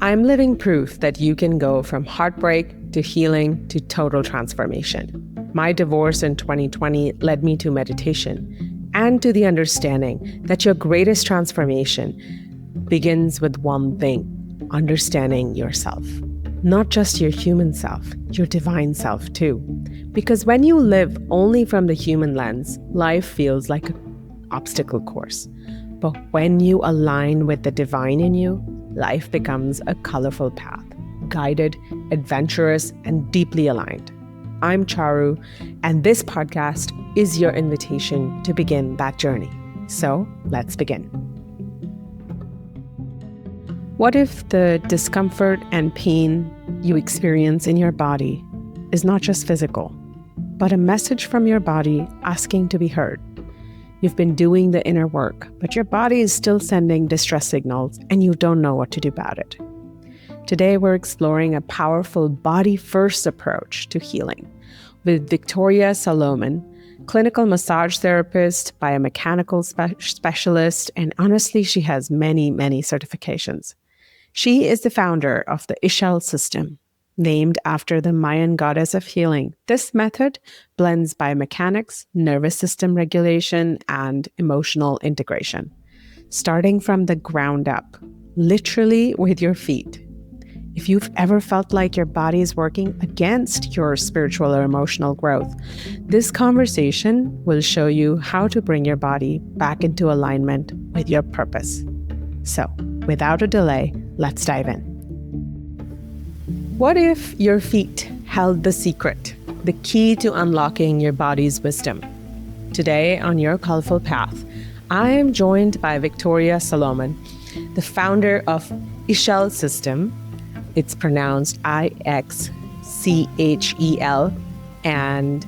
I'm living proof that you can go from heartbreak to healing to total transformation. My divorce in 2020 led me to meditation and to the understanding that your greatest transformation begins with one thing: understanding yourself. Not just your human self, your divine self too. Because when you live only from the human lens, life feels like an obstacle course. But when you align with the divine in you, life becomes a colorful path, guided, adventurous, and deeply aligned. I'm Charu, and this podcast is your invitation to begin that journey. So let's begin. What if the discomfort and pain you experience in your body is not just physical, but a message from your body asking to be heard? You've been doing the inner work, but your body is still sending distress signals and you don't know what to do about it. Today, we're exploring a powerful body-first approach to healing with Victoria Salomon, clinical massage therapist, biomechanical specialist, and honestly, she has many certifications. She is the founder of the Ixchel System, named after the Mayan goddess of healing. This method blends biomechanics, nervous system regulation, and emotional integration, starting from the ground up, literally with your feet. If you've ever felt like your body is working against your spiritual or emotional growth, this conversation will show you how to bring your body back into alignment with your purpose. So, without a delay, let's dive in. What if your feet held the secret, the key to unlocking your body's wisdom? Today on Your Colorful Path, I am joined by Victoria Salomon, the founder of Ixchel System. It's pronounced Ixchel, and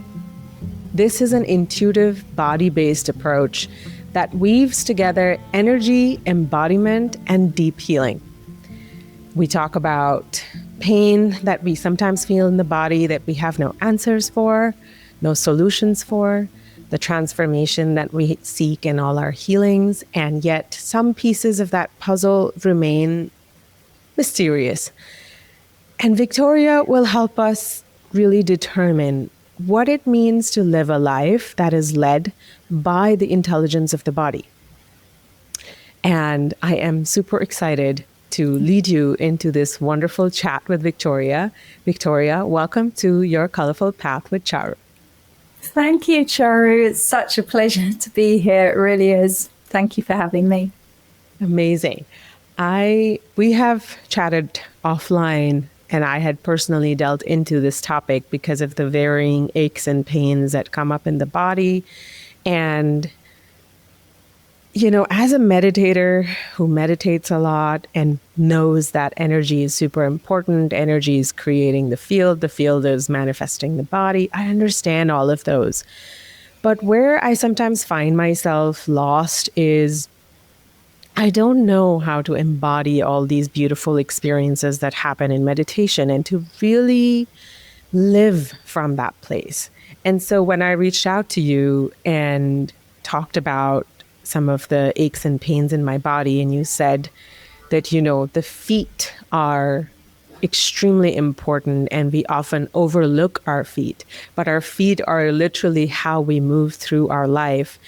this is an intuitive body-based approach that weaves together energy, embodiment, and deep healing. We talk about pain that we sometimes feel in the body that we have no answers for, no solutions for, the transformation that we seek in all our healings, and yet some pieces of that puzzle remain mysterious. And Victoria will help us really determine what it means to live a life that is led by the intelligence of the body. And I am super excited to lead you into this wonderful chat with Victoria. Victoria, welcome to Your Colorful Path with Charu. Thank you, Charu. It's such a pleasure to be here. It really is. Thank you for having me. Amazing. We have chatted offline, and I had personally delved into this topic because of the varying aches and pains that come up in the body. And, you know, as a meditator who meditates a lot and knows that energy is super important, energy is creating the field is manifesting the body, I understand all of those. But where I sometimes find myself lost is I don't know how to embody all these beautiful experiences that happen in meditation and to really live from that place. And so when I reached out to you and talked about some of the aches and pains in my body, and you said that, you know, the feet are extremely important and we often overlook our feet, but our feet are literally how we move through our life.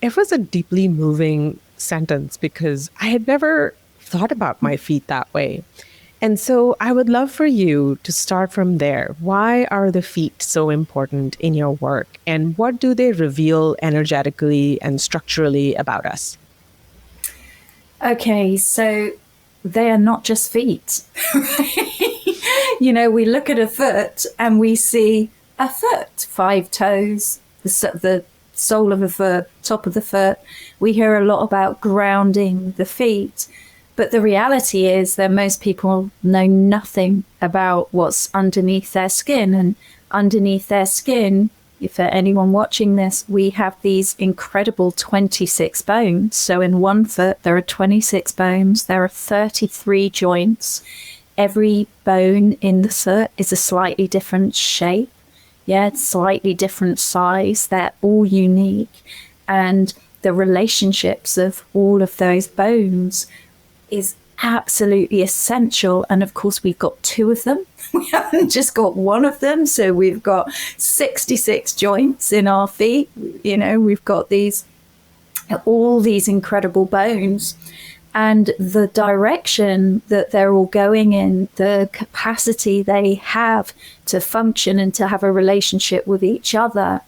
It was a deeply moving sentence because I had never thought about my feet that way. And so I would love for you to start from there. Why are the feet so important in your work? And what do they reveal energetically and structurally about us? Okay, so they are not just feet. You know, we look at a foot and we see a foot, 5 toes, the sole of a foot, top of the foot. We hear a lot about grounding the feet. But the reality is that most people know nothing about what's underneath their skin. And underneath their skin, for anyone watching this, we have these incredible 26 bones. So in one foot, there are 26 bones. There are 33 joints. Every bone in the foot is a slightly different shape. Yeah, it's slightly different size. They're all unique. And the relationships of all of those bones is absolutely essential. And of course, we've got 2 of them. We haven't just got 1 of them. So we've got 66 joints in our feet. You know, we've got all these incredible bones, and the direction that they're all going in, the capacity they have to function and to have a relationship with each other,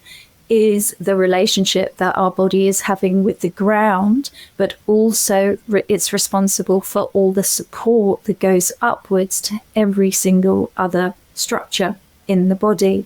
is the relationship that our body is having with the ground, but also it's responsible for all the support that goes upwards to every single other structure in the body.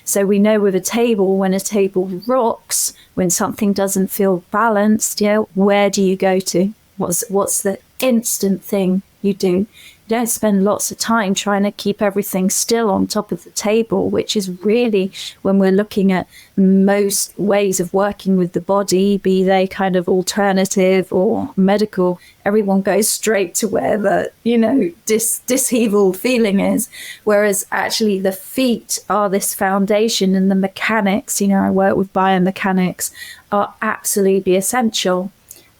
So we know with a table, when a table rocks, when something doesn't feel balanced, where do you go to? What's the instant thing you do? You don't spend lots of time trying to keep everything still on top of the table, which is really, when we're looking at most ways of working with the body, be they kind of alternative or medical, everyone goes straight to where the, disheveled feeling is. Whereas actually the feet are this foundation, and the mechanics, I work with biomechanics, are absolutely essential.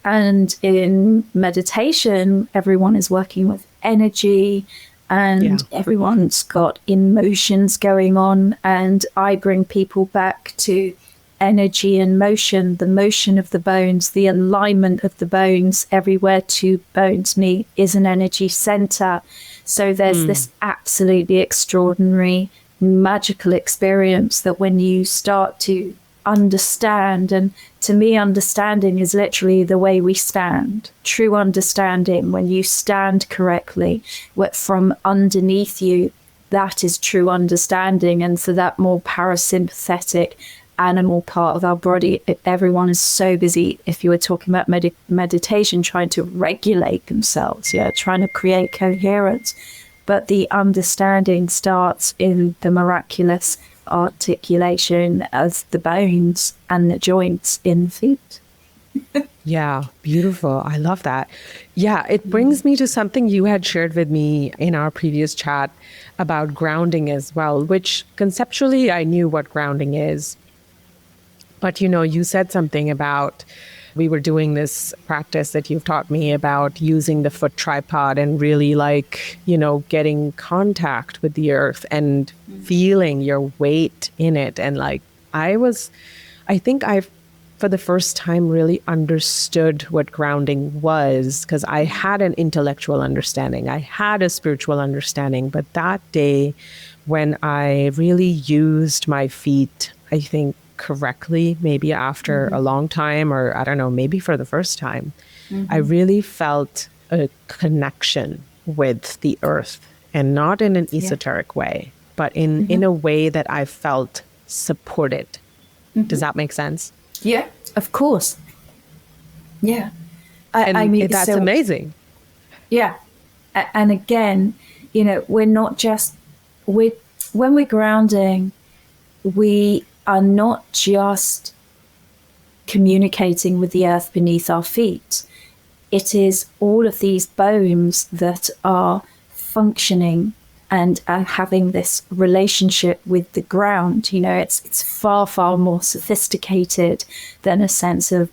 And in meditation, everyone is working with energy, and everyone's got emotions going on. And I bring people back to energy and motion, the motion of the bones, the alignment of the bones. Everywhere 2 bones meet is an energy center. So there's this absolutely extraordinary, magical experience that when you start to understand, and to me, understanding is literally the way we stand. True understanding, when you stand correctly, what from underneath you, that is true understanding. And so that more parasympathetic animal part of our body, everyone is so busy, if you were talking about meditation, trying to regulate themselves, trying to create coherence. But the understanding starts in the miraculous articulation of the bones and the joints in the feet. Yeah, beautiful. I love that. Yeah, it brings me to something you had shared with me in our previous chat about grounding as well, which conceptually I knew what grounding is. But, you said something about, we were doing this practice that you've taught me about using the foot tripod and really getting contact with the earth and feeling your weight in it. And I think I've, for the first time, really understood what grounding was, because I had an intellectual understanding. I had a spiritual understanding. But that day when I really used my feet, I think, correctly, maybe after a long time, or I don't know, maybe for the first time, I really felt a connection with the earth, and not in an esoteric way, but in a way that I felt supported. Does that make sense? Yeah, of course. Yeah. I mean, that's amazing. Yeah. And again, we're not just, when we're grounding, we are not just communicating with the earth beneath our feet. It is all of these bones that are functioning and are having this relationship with the ground. It's far, far more sophisticated than a sense of,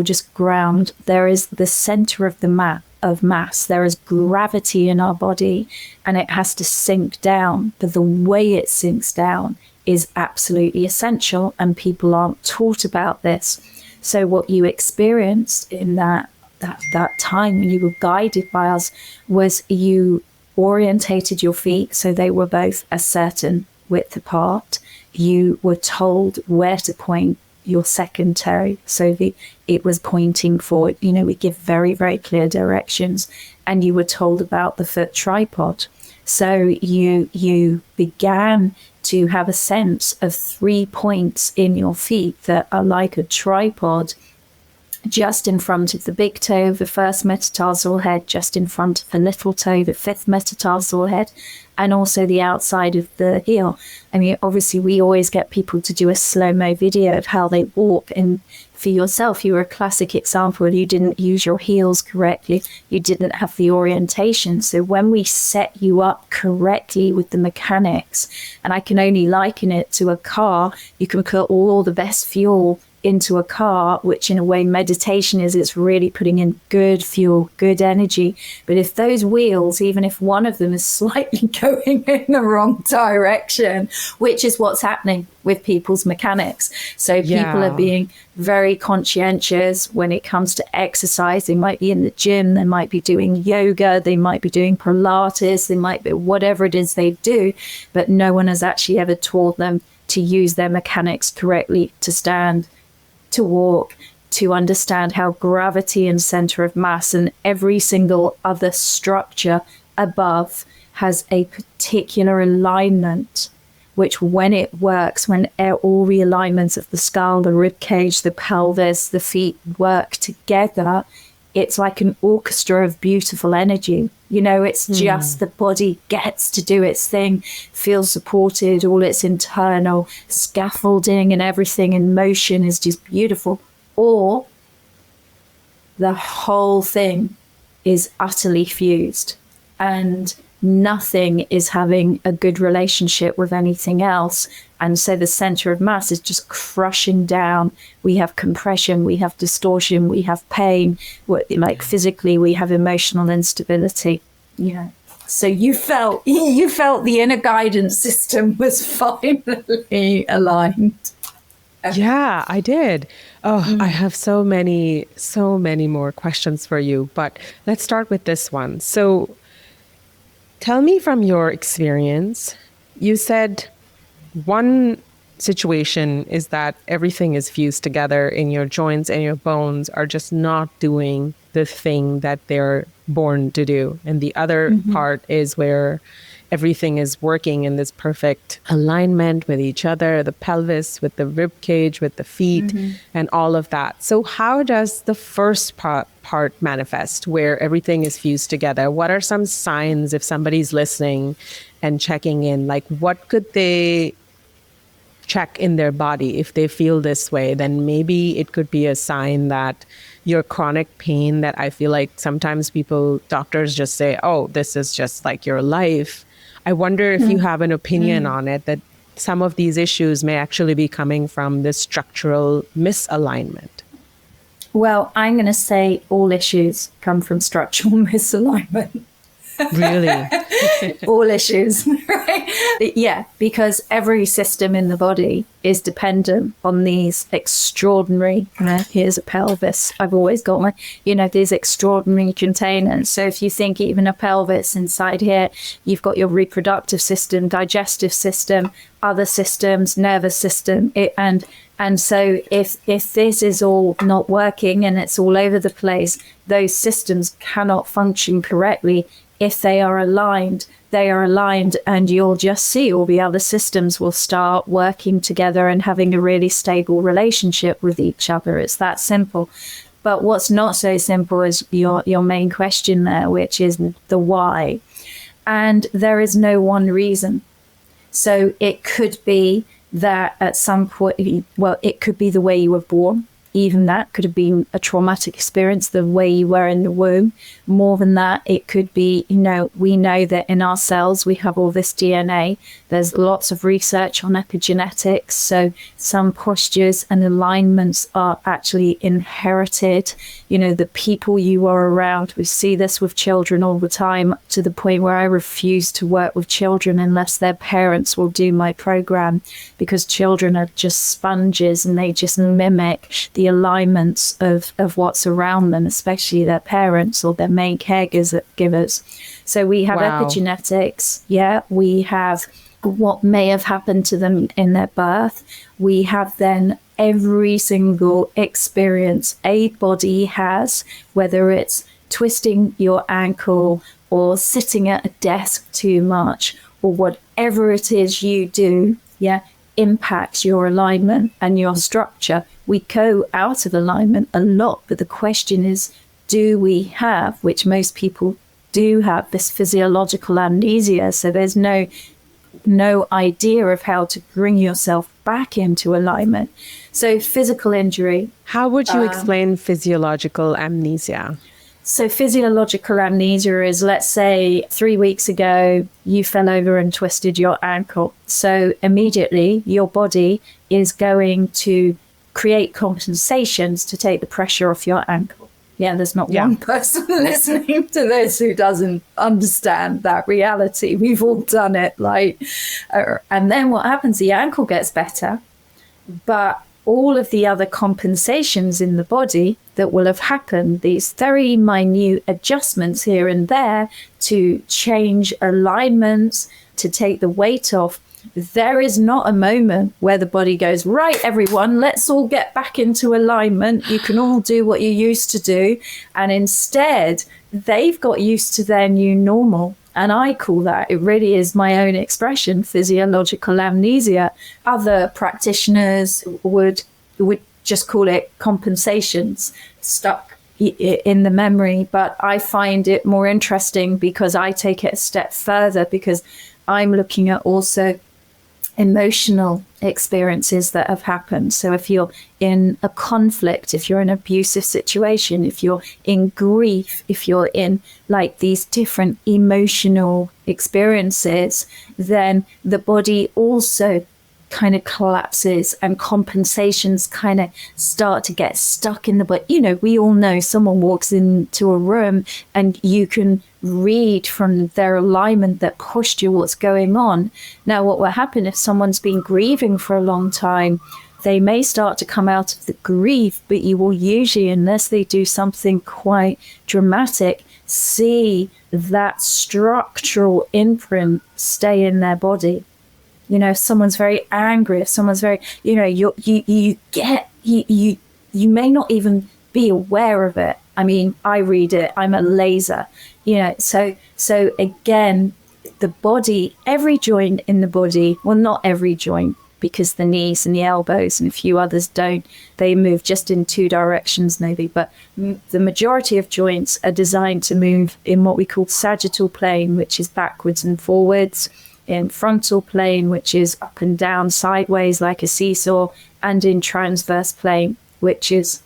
just ground. There is the center of the mass. There is gravity in our body, and it has to sink down. But the way it sinks down is absolutely essential, and people aren't taught about this. So what you experienced in that time when you were guided by us was you orientated your feet so they were both a certain width apart. You were told where to point your second toe, so it was pointing forward. We give very, very clear directions, and you were told about the foot tripod. So you began to have a sense of 3 points in your feet that are like a tripod, just in front of the big toe of the first metatarsal head, just in front of the little toe, the fifth metatarsal head, and also the outside of the heel. I mean, obviously, we always get people to do a slow-mo video of how they walk. And for yourself, you were a classic example. You didn't use your heels correctly. You didn't have the orientation. So when we set you up correctly with the mechanics, and I can only liken it to a car, you can put all the best fuel into a car, which in a way meditation is, it's really putting in good fuel, good energy. But if those wheels, even if one of them is slightly going in the wrong direction, which is what's happening with people's mechanics. So people are being very conscientious when it comes to exercise. They might be in the gym, they might be doing yoga, they might be doing Pilates, they might be whatever it is they do, but no one has actually ever taught them to use their mechanics correctly, to stand, to walk, to understand how gravity and center of mass and every single other structure above has a particular alignment, which when it works, when all the alignments of the skull, the rib cage, the pelvis, the feet work together, it's like an orchestra of beautiful energy. You know, it's just the body gets to do its thing, feels supported, all its internal scaffolding and everything in motion is just beautiful. Or the whole thing is utterly fused and nothing is having a good relationship with anything else. And so the center of mass is just crushing down. We have compression, we have distortion, we have pain. Like physically, we have emotional instability. Yeah. So you felt the inner guidance system was finally aligned. Yeah, I did. Oh, I have so many more questions for you, but let's start with this one. So tell me from your experience, you said one situation is that everything is fused together in your joints and your bones are just not doing the thing that they're born to do. And the other part is where everything is working in this perfect alignment with each other, the pelvis, with the rib cage, with the feet, and all of that. So how does the first part manifest where everything is fused together? What are some signs if somebody's listening and checking in? Like, what could they check in their body if they feel this way? Then maybe it could be a sign that your chronic pain that I feel like sometimes doctors just say, oh, this is just like your life. I wonder if you have an opinion on it, that some of these issues may actually be coming from this structural misalignment. Well, I'm going to say all issues come from structural misalignment. Really? All issues, right? Yeah, because every system in the body is dependent on these extraordinary, here's a pelvis. I've always got these extraordinary containers. So if you think even a pelvis inside here, you've got your reproductive system, digestive system, other systems, nervous system, and so if this is all not working and it's all over the place, those systems cannot function correctly. If they are aligned, and you'll just see all the other systems will start working together and having a really stable relationship with each other. It's that simple. But what's not so simple is your main question there, which is the why. And there is no one reason. So it could be that at some point, it could be the way you were born. Even that could have been a traumatic experience, the way you were in the womb. More than that, it could be, we know that in our cells, we have all this DNA. There's lots of research on epigenetics. So some postures and alignments are actually inherited. The people you are around, we see this with children all the time, to the point where I refuse to work with children unless their parents will do my program, because children are just sponges and they just mimic the alignments of what's around them, especially their parents or their main caregivers. So we have epigenetics. Yeah, we have what may have happened to them in their birth. We have then every single experience a body has, whether it's twisting your ankle or sitting at a desk too much or whatever it is you do, impacts your alignment and your structure. We go out of alignment a lot, but the question is, do we have, which most people do have, this physiological amnesia? So there's no idea of how to bring yourself back into alignment. So physical injury. How would you explain physiological amnesia? So physiological amnesia is, let's say 3 weeks ago, you fell over and twisted your ankle. So immediately your body is going to create compensations to take the pressure off your ankle. Yeah, there's not one person listening to this who doesn't understand that reality. We've all done it. And then what happens? The ankle gets better, but all of the other compensations in the body that will have happened, these very minute adjustments here and there to change alignments, to take the weight off, there is not a moment where the body goes, right, everyone, let's all get back into alignment. You can all do what you used to do. And instead, they've got used to their new normal. And I call that, it really is my own expression, physiological amnesia. Other practitioners would just call it compensations, stuck in the memory. But I find it more interesting because I take it a step further, because I'm looking at also emotional experiences that have happened. So if you're in a conflict, if you're in an abusive situation, if you're in grief, if you're in like these different emotional experiences, then the body also kind of collapses and compensations kind of start to get stuck in the body. You know, we all know someone walks into a room and you can read from their alignment, their posture, what's going on. Now, what will happen if someone's been grieving for a long time? They may start to come out of the grief, but you will usually, unless they do something quite dramatic, see that structural imprint stay in their body. You know, if someone's very angry, if someone's very, you know, you may not even be aware of it. I mean, I read it, I'm a laser, you know, so again, the body, every joint in the body, well, not every joint, because the knees and the elbows and a few others don't, they move just in two directions maybe, but the majority of joints are designed to move in what we call sagittal plane, which is backwards and forwards, in frontal plane, which is up and down, sideways like a seesaw, and in transverse plane, which is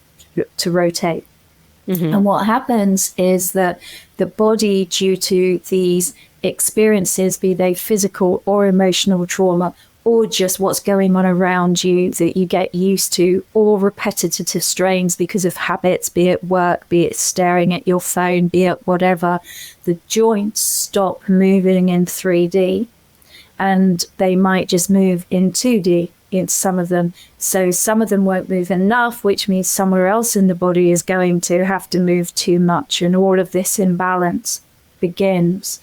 to rotate. Mm-hmm. And what happens is that the body, due to these experiences, be they physical or emotional trauma, or just what's going on around you that you get used to, or repetitive strains because of habits, be it work, be it staring at your phone, be it whatever, the joints stop moving in 3D. And they might just move in 2D in some of them. So some of them won't move enough, which means somewhere else in the body is going to have to move too much. And all of this imbalance begins.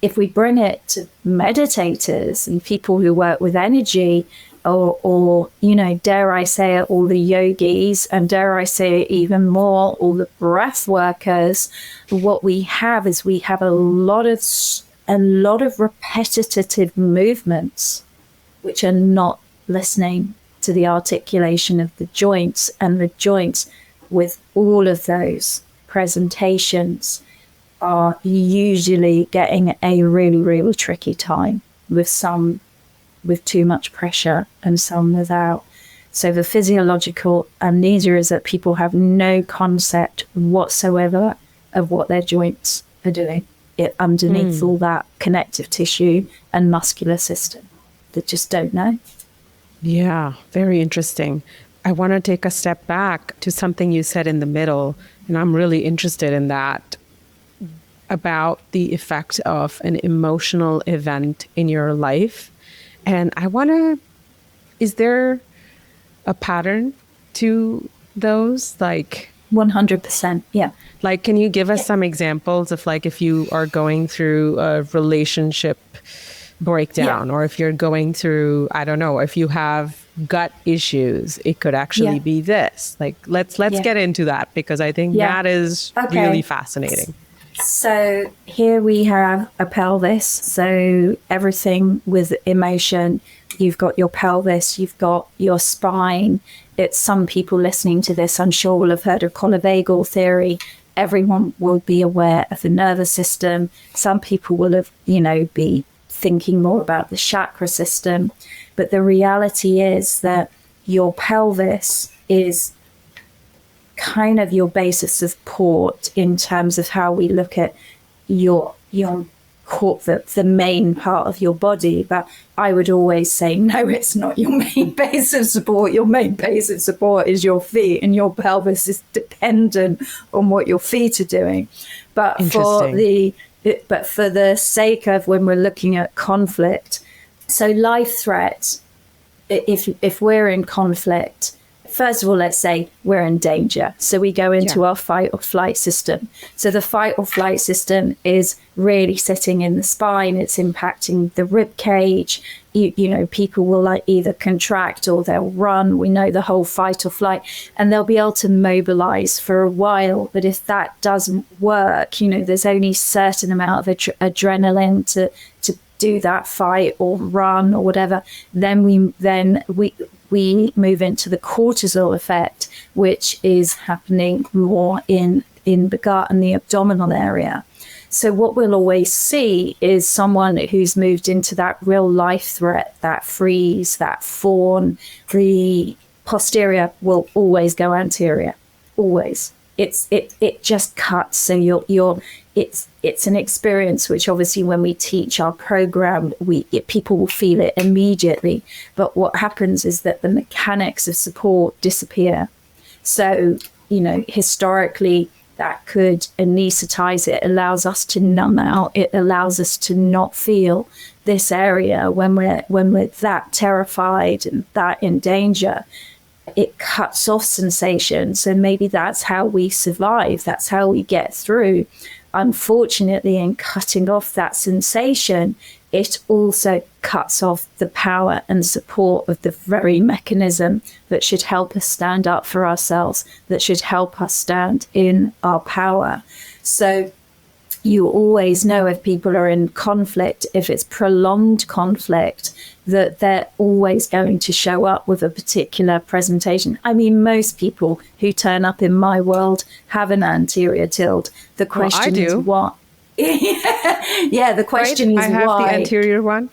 If we bring it to meditators and people who work with energy, or you know, dare I say it, all the yogis, and dare I say it even more, all the breath workers, what we have is we have a lot of repetitive movements which are not listening to the articulation of the joints, and the joints with all of those presentations are usually getting a really, really tricky time, with some with too much pressure and some without. So the physiological amnesia is that people have no concept whatsoever of what their joints are doing underneath all that connective tissue and muscular system. They just don't know. Yeah, very interesting. I want to take a step back to something you said in the middle, and I'm really interested in that, about the effect of an emotional event in your life. And I want to, is there a pattern to those? Like 100%, yeah. Like, can you give us some examples of, like, if you are going through a relationship breakdown, or if you're going through, I don't know, if you have gut issues, it could actually be this. Like, let's get into that, because I think that is really fascinating. So here we have a pelvis. So everything with emotion, you've got your pelvis, you've got your spine. It's some people listening to this, I'm sure, will have heard of colovagal theory. Everyone will be aware of the nervous system. Some people will have, be thinking more about the chakra system. But the reality is that your pelvis is kind of your base of support in terms of how we look at your the main part of your body. But I would always say, no, it's not your main base of support. Your main base of support is your feet, and your pelvis is dependent on what your feet are doing. But for the sake of when we're looking at conflict, so life threat, if we're in conflict, first of all, let's say we're in danger. So we go into our fight or flight system. So the fight or flight system is really sitting in the spine. It's impacting the rib cage. You know, people will like either contract or they'll run. We know the whole fight or flight, and they'll be able to mobilize for a while. But if that doesn't work, you know, there's only a certain amount of adrenaline to do that fight or run or whatever. Then we move into the cortisol effect, which is happening more in the gut and the abdominal area. So what we'll always see is someone who's moved into that real life threat, that freeze, that fawn, the posterior will always go anterior, always. It just cuts. So it's an experience which obviously when we teach our program, people will feel it immediately. But what happens is that the mechanics of support disappear. So, you know, historically, that could anesthetize. It allows us to numb out. It allows us to not feel this area when we're that terrified and that in danger. It cuts off sensation. So maybe that's how we survive. That's how we get through. Unfortunately, in cutting off that sensation, it also cuts off the power and support of the very mechanism that should help us stand up for ourselves, that should help us stand in our power. So you always know if people are in conflict, if it's prolonged conflict, that they're always going to show up with a particular presentation. I mean, most people who turn up in my world have an anterior tilt. The question is what? Yeah, the question is why. I have the anterior one.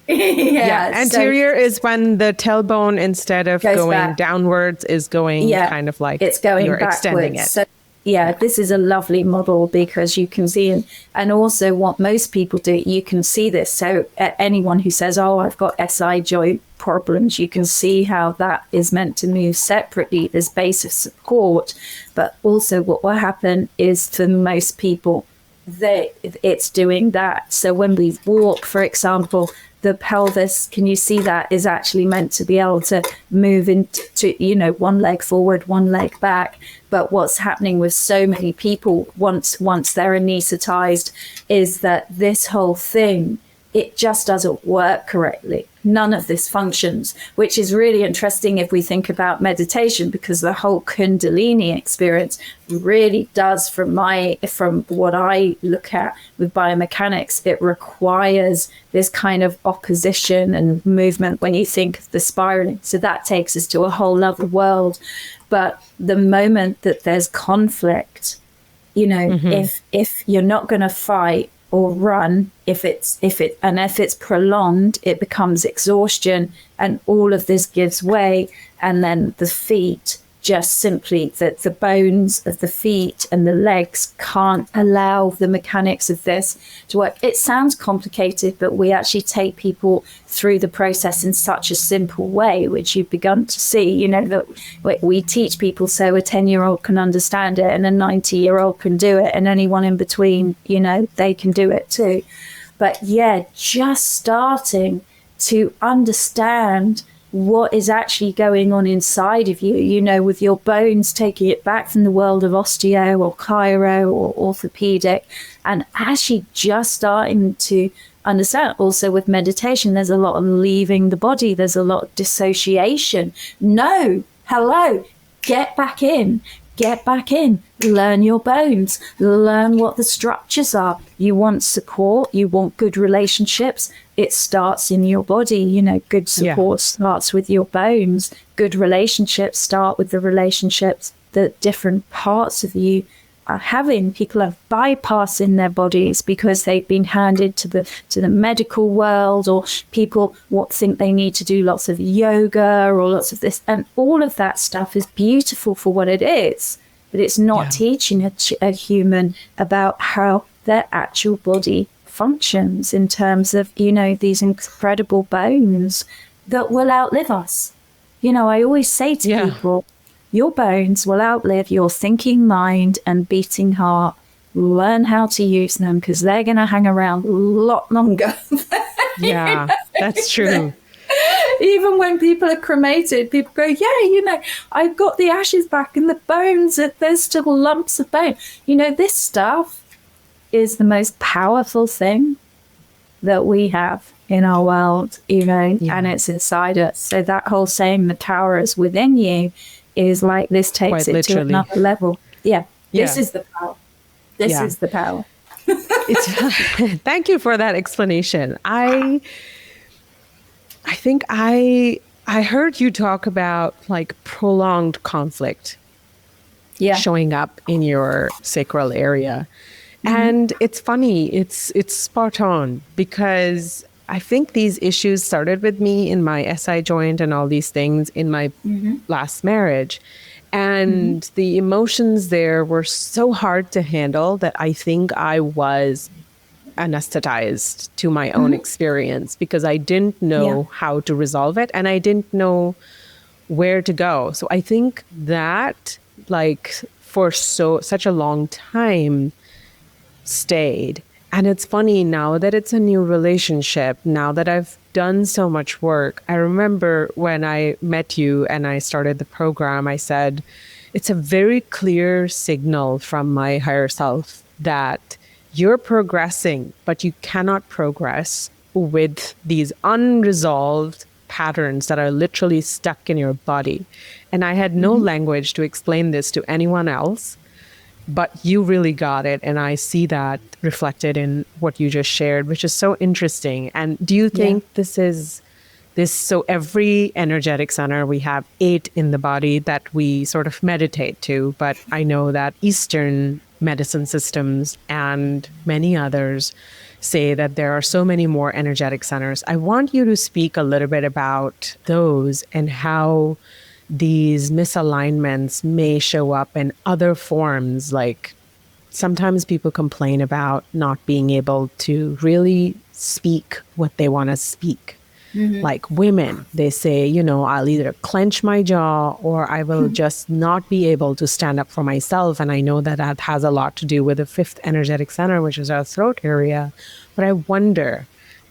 Anterior is when the tailbone, instead of going back downwards, is going kind of like it's going you're backwards. Extending it. So, this is a lovely model because you can see, and also what most people do, you can see this. So anyone who says, oh, I've got SI joint problems, you can see how that is meant to move separately. There's base of support, but also what will happen is for most people, it's doing that. So when we walk, for example, the pelvis, can you see that is actually meant to be able to move into, one leg forward, one leg back. But what's happening with so many people once they're anesthetized is that this whole thing, it just doesn't work correctly. None of this functions, which is really interesting if we think about meditation, because the whole Kundalini experience really does, from what I look at with biomechanics, it requires this kind of opposition and movement when you think of the spiraling. So that takes us to a whole other world. But the moment that there's conflict, if you're not going to fight or run, if it's prolonged, it becomes exhaustion, and all of this gives way, and then the feet just simply, that the bones of the feet and the legs can't allow the mechanics of this to work. It sounds complicated, but we actually take people through the process in such a simple way, which you've begun to see, that we teach people so a 10-year-old can understand it and a 90-year-old can do it, and anyone in between, they can do it too. But just starting to understand what is actually going on inside of you, with your bones, taking it back from the world of osteo or chiro or orthopedic, and actually just starting to understand. Also with meditation, there's a lot of leaving the body. There's a lot of dissociation. No, hello, get back in. Learn your bones, learn what the structures are. You want support, you want good relationships. It starts in your body. Good support starts with your bones. Good relationships start with the relationships that different parts of you are having. People are bypassing their bodies because they've been handed to the medical world, or people think they need to do lots of yoga or lots of this, and all of that stuff is beautiful for what it is, but it's not teaching a human about how their actual body functions in terms of, you know, these incredible bones that will outlive us. You know, I always say to people, your bones will outlive your thinking mind and beating heart. Learn how to use them, because they're going to hang around a lot longer. Yeah, that's true. Even when people are cremated, people go, yeah, you know, I've got the ashes back and the bones, there's still lumps of bone. You know, this stuff is the most powerful thing that we have in our world, you know, and it's inside us. So that whole saying, the tower is within you, is like, this takes Quite it literally. to another level. This is the power. This is the power. Thank you for that explanation. I think I heard you talk about like prolonged conflict showing up in your sacral area. And it's funny, it's spot on, because I think these issues started with me in my SI joint and all these things in my last marriage. And the emotions there were so hard to handle that I think I was anesthetized to my own experience, because I didn't know how to resolve it and I didn't know where to go. So I think that, like, for such a long time stayed. And it's funny, now that it's a new relationship, now that I've done so much work, I remember when I met you and I started the program, I said, it's a very clear signal from my higher self that you're progressing, but you cannot progress with these unresolved patterns that are literally stuck in your body. And I had no language to explain this to anyone else, but you really got it. And I see that reflected in what you just shared, which is so interesting. And do you think this is this? So every energetic center, we have 8 in the body that we sort of meditate to. But I know that Eastern medicine systems and many others say that there are so many more energetic centers. I want you to speak a little bit about those and how these misalignments may show up in other forms. Like, sometimes people complain about not being able to really speak what they want to speak. Like women, they say, you know, I'll either clench my jaw or I will just not be able to stand up for myself. And I know that that has a lot to do with the 5th energetic center, which is our throat area. But I wonder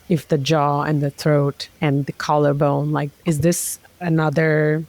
if the jaw and the throat and the collarbone, like, is this another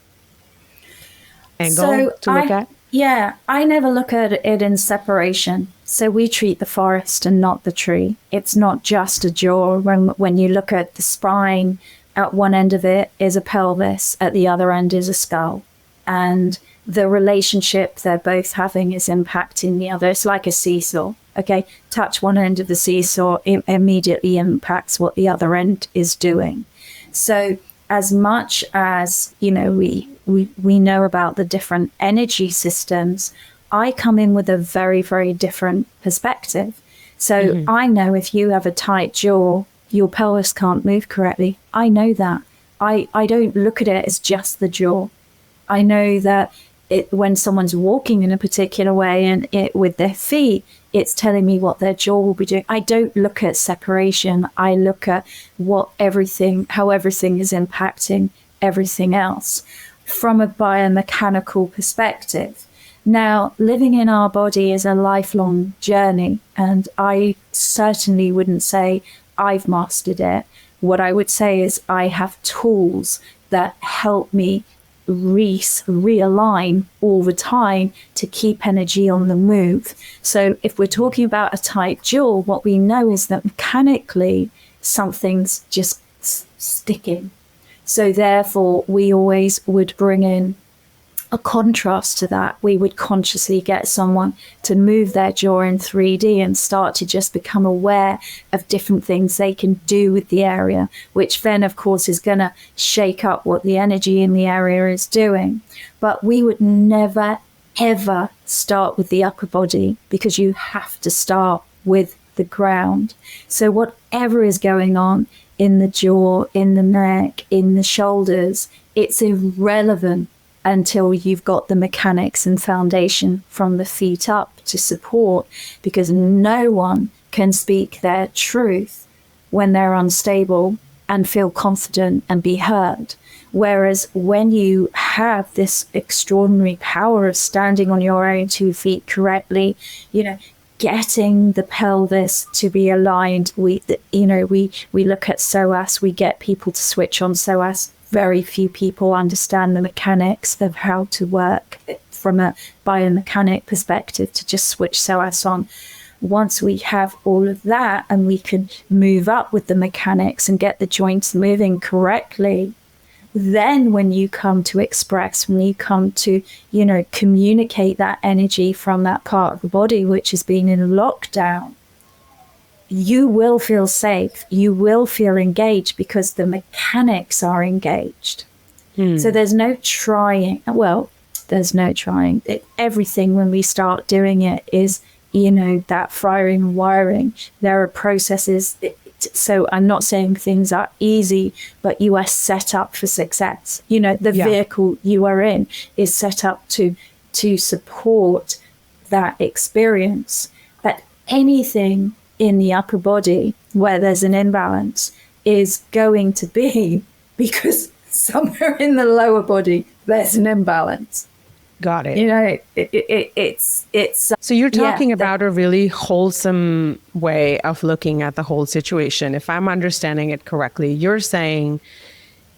angle to look at? Yeah, I never look at it in separation. So we treat the forest and not the tree. It's not just a jaw. When you look at the spine, at one end of it is a pelvis, at the other end is a skull. And the relationship they're both having is impacting the other. It's like a seesaw. Okay, touch one end of the seesaw, it immediately impacts what the other end is doing. So as much as, you know, we know about the different energy systems, I come in with a very, very different perspective. So I know if you have a tight jaw, your pelvis can't move correctly. I know that. I don't look at it as just the jaw. I know that when someone's walking in a particular way and with their feet, it's telling me what their jaw will be doing. I don't look at separation. I look at how everything is impacting everything else from a biomechanical perspective. Now, living in our body is a lifelong journey, and I certainly wouldn't say I've mastered it. What I would say is I have tools that help me realign all the time to keep energy on the move. So if we're talking about a tight jaw, what we know is that mechanically something's just sticking. So therefore, we always would bring in a contrast to that. We would consciously get someone to move their jaw in 3D and start to just become aware of different things they can do with the area, which then, of course, is going to shake up what the energy in the area is doing. But we would never, ever start with the upper body, because you have to start with the ground. So whatever is going on in the jaw, in the neck, in the shoulders, it's irrelevant until you've got the mechanics and foundation from the feet up to support, because no one can speak their truth when they're unstable and feel confident and be heard. Whereas when you have this extraordinary power of standing on your own 2 feet correctly, getting the pelvis to be aligned, we look at psoas, we get people to switch on psoas. Very few people understand the mechanics of how to work from a biomechanic perspective to just switch psoas on. Once we have all of that and we can move up with the mechanics and get the joints moving correctly, then when you come to express, when you come to, communicate that energy from that part of the body which has been in lockdown, you will feel safe. You will feel engaged because the mechanics are engaged. So there's no trying. Well, there's no trying. Everything when we start doing it is, that firing and wiring. There are processes. So I'm not saying things are easy, but you are set up for success. The vehicle you are in is set up to support that experience. But anything in the upper body where there's an imbalance is going to be because somewhere in the lower body there's an imbalance. Got it. It's so you're talking about a really wholesome way of looking at the whole situation. If I'm understanding it correctly, you're saying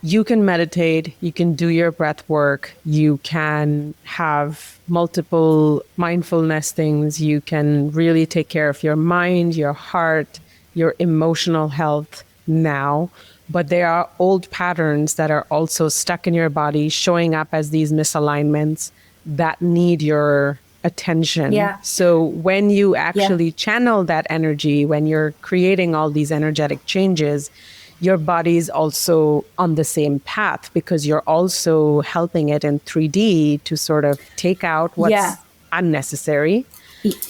you can meditate, you can do your breath work, you can have multiple mindfulness things, you can really take care of your mind, your heart, your emotional health now. But there are old patterns that are also stuck in your body, showing up as these misalignments that need your attention. So when you actually channel that energy, when you're creating all these energetic changes, your body's also on the same path because you're also helping it in 3D to sort of take out what's unnecessary.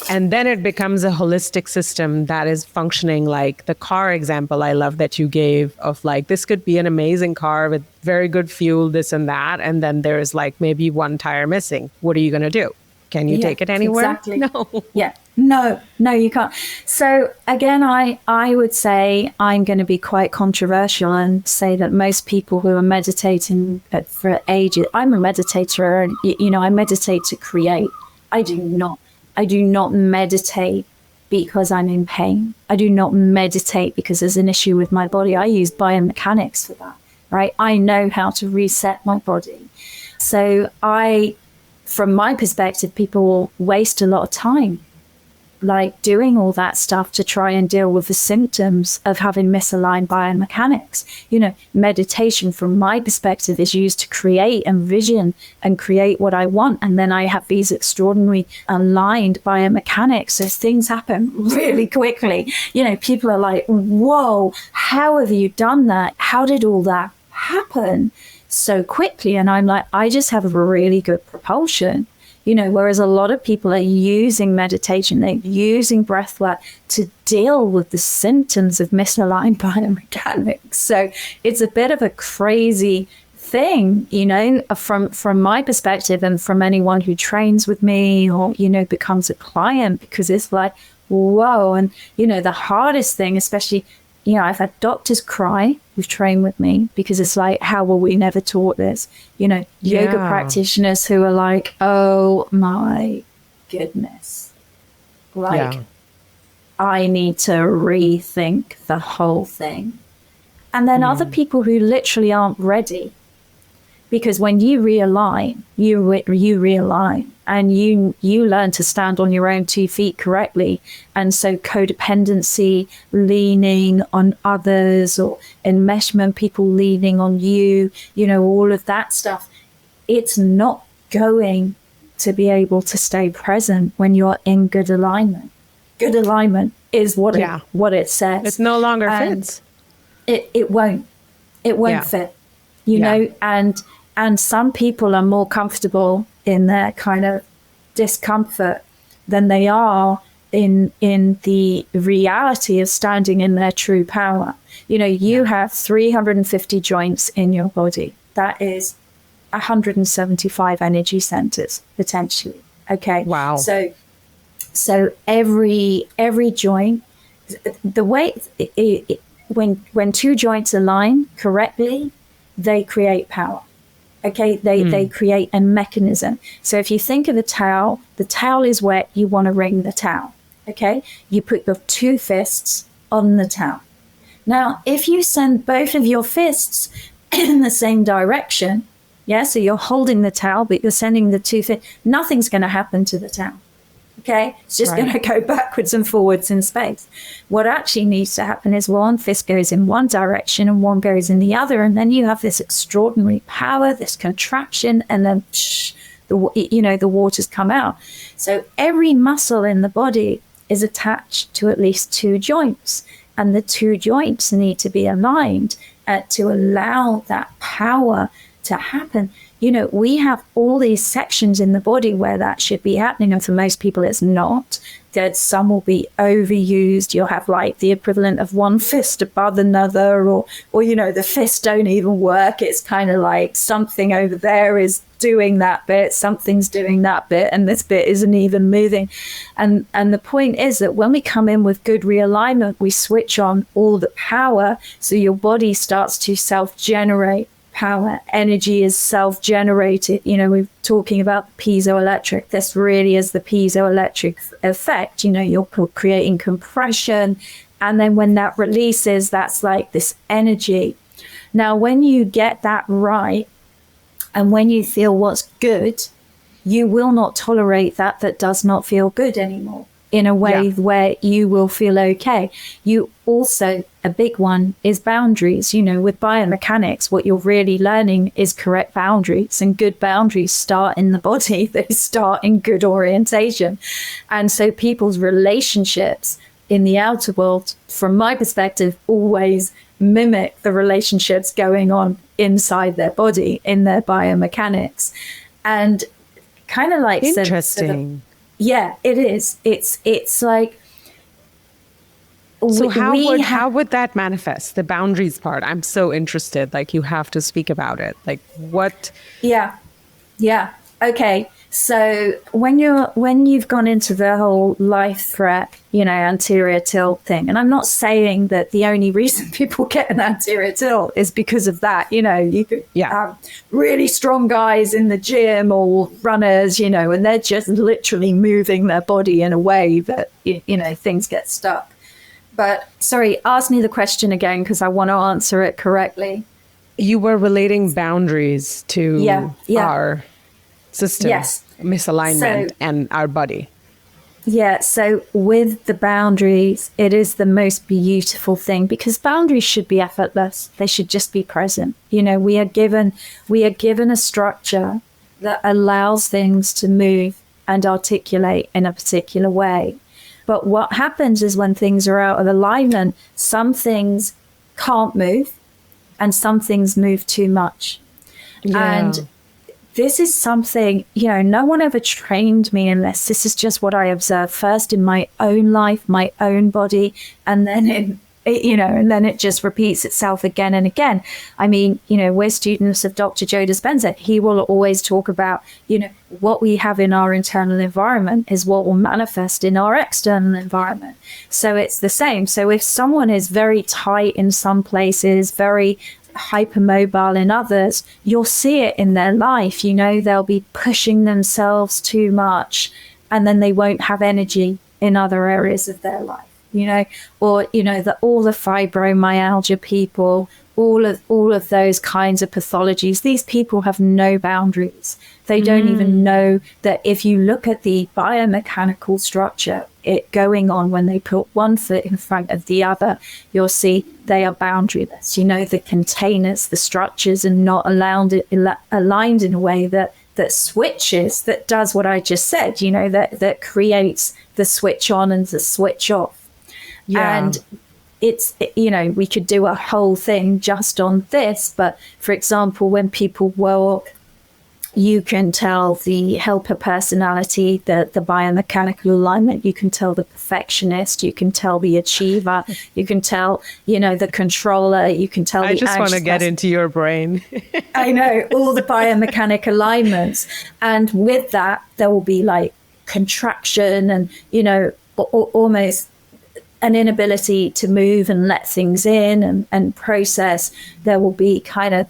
And then it becomes a holistic system that is functioning like the car example I love that you gave of like, this could be an amazing car with very good fuel, this and that. And then there's like maybe one tire missing. What are you going to do? Can you take it anywhere? Exactly. No. Yeah. No, you can't. So again, I would say I'm going to be quite controversial and say that most people who are meditating for ages, I'm a meditator and, I meditate to create. I do not meditate because I'm in pain. I do not meditate because there's an issue with my body. I use biomechanics for that, right? I know how to reset my body. So from my perspective, people waste a lot of time like doing all that stuff to try and deal with the symptoms of having misaligned biomechanics. Meditation from my perspective is used to create and vision and create what I want. And then I have these extraordinary aligned biomechanics. So things happen really quickly. People are like, whoa, how have you done that? How did all that happen so quickly? And I'm like, I just have a really good propulsion. Whereas a lot of people are using meditation, they're using breathwork to deal with the symptoms of misaligned biomechanics. So it's a bit of a crazy thing, from my perspective and from anyone who trains with me or, becomes a client, because it's like, whoa. And, the hardest thing, especially, I've had doctors cry who've trained with me because it's like, how were we never taught this? Yoga practitioners who are like, oh my goodness. I need to rethink the whole thing. And then other people who literally aren't ready. Because when you realign, you realign and you learn to stand on your own 2 feet correctly. And so codependency, leaning on others, or enmeshment, people leaning on you, all of that stuff, it's not going to be able to stay present when you're in good alignment. Good alignment is what it says. It no longer fits. It won't fit, and some people are more comfortable in their kind of discomfort than they are in the reality of standing in their true power. You have 350 joints in your body. That is 175 energy centers potentially. Okay. Wow. So every joint the way when two joints align correctly, they create power. Okay, they create a mechanism. So if you think of the towel is wet, you want to wring the towel. Okay, you put your two fists on the towel. Now, if you send both of your fists in the same direction, yeah, so you're holding the towel, but you're sending the two fists, nothing's going to happen to the towel. Okay, it's just going to go backwards and forwards in space. What actually needs to happen is one fist goes in one direction and one goes in the other, and then you have this extraordinary power, this contraction, and then the waters come out. So every muscle in the body is attached to at least two joints, and the two joints need to be aligned to allow that power to happen. We have all these sections in the body where that should be happening, and for most people it's not. That some will be overused. You'll have like the equivalent of one fist above another, or the fists don't even work. It's kind of like something over there is doing that bit, something's doing that bit, and this bit isn't even moving. And the point is that when we come in with good realignment, we switch on all the power, so your body starts to self-generate power. Energy is self-generated. We're talking about piezoelectric. This really is the piezoelectric effect. You're creating compression, and then when that releases, that's like this energy. Now, when you get that right, and when you feel what's good, you will not tolerate that does not feel good anymore, in a way where you will feel okay. You also, a big one is boundaries. With biomechanics, what you're really learning is correct boundaries, and good boundaries start in the body. They start in good orientation. And so people's relationships in the outer world, from my perspective, always mimic the relationships going on inside their body, in their biomechanics. And kind of like interesting. Yeah, it is. It's like. So how would that manifest, the boundaries part? I'm so interested. Like, you have to speak about it. Like, what? Yeah. Okay. So when you've gone into the whole life threat, anterior tilt thing, and I'm not saying that the only reason people get an anterior tilt is because of that. You could have really strong guys in the gym or runners, and they're just literally moving their body in a way that, things get stuck. But sorry, ask me the question again, because I want to answer it correctly. You were relating boundaries to our system, misalignment, and our body. Yeah, so with the boundaries, it is the most beautiful thing, because boundaries should be effortless. They should just be present. We are given a structure that allows things to move and articulate in a particular way. But what happens is, when things are out of alignment, some things can't move and some things move too much. And this is something, no one ever trained me unless this is just what I observed first in my own life, my own body, and then and then it just repeats itself again and again. I mean, we're students of Dr. Joe Dispenza. He will always talk about, what we have in our internal environment is what will manifest in our external environment. So it's the same. So if someone is very tight in some places, very hypermobile in others, you'll see it in their life. They'll be pushing themselves too much, and then they won't have energy in other areas of their life. Or all the fibromyalgia people, all of those kinds of pathologies. These people have no boundaries. They don't even know that if you look at the biomechanical structure it going on when they put one foot in front of the other, you'll see they are boundaryless. The containers, the structures are not aligned in a way that switches, that does what I just said, that creates the switch on and the switch off. Yeah. And it's, we could do a whole thing just on this, but for example, when people walk, you can tell the helper personality, the biomechanical alignment, you can tell the perfectionist, you can tell the achiever, you can tell, the controller, you can tell the anxious. I just want to get into your brain. I know, all the biomechanic alignments. And with that, there will be like contraction and, almost an inability to move and let things in and process. There will be kind of,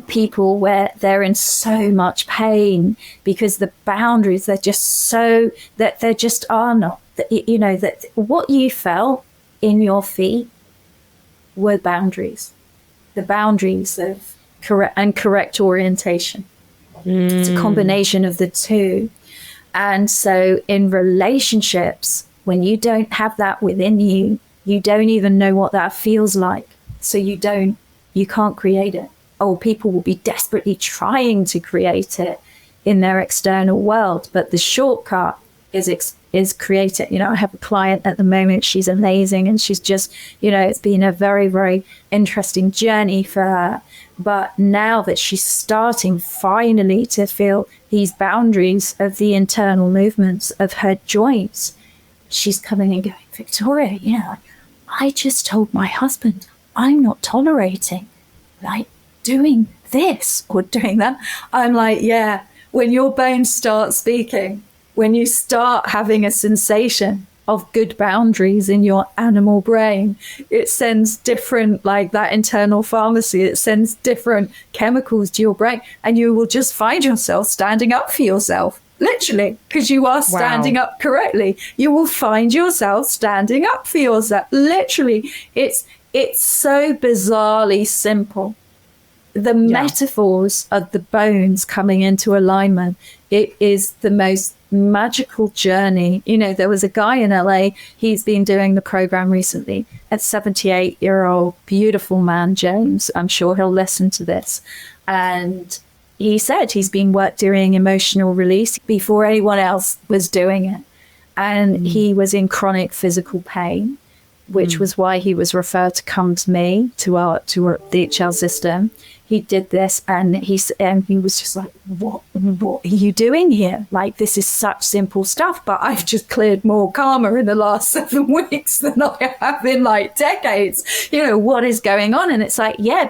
people where they're in so much pain because the boundaries, they're just so, that there just are not, that what you felt in your feet were boundaries, the boundaries of correct orientation. It's a combination of the two. And so in relationships, when you don't have that within you, you don't even know what that feels like. So you can't create it. People will be desperately trying to create it in their external world. But the shortcut is create it. I have a client at the moment, she's amazing. And she's just, it's been a very, very interesting journey for her. But now that she's starting finally to feel these boundaries of the internal movements of her joints, she's coming and going, Victoria, I just told my husband I'm not tolerating doing this or doing that. I'm like, yeah, when your bones start speaking, when you start having a sensation of good boundaries in your animal brain, it sends different, that internal pharmacy, it sends different chemicals to your brain, and you will just find yourself standing up for yourself. Literally, because you are standing up correctly. You will find yourself standing up for yourself. Literally, it's so bizarrely simple. The metaphors of the bones coming into alignment, it is the most magical journey. There was a guy in LA, he's been doing the program recently, at 78-year-old, beautiful man, James. I'm sure he'll listen to this. And he said he's been doing emotional release before anyone else was doing it. And he was in chronic physical pain, which was why he was referred to come to me, to the Ixchel System. He did this and he was just like, what are you doing here? This is such simple stuff, but I've just cleared more karma in the last 7 weeks than I have in decades. What is going on? And it's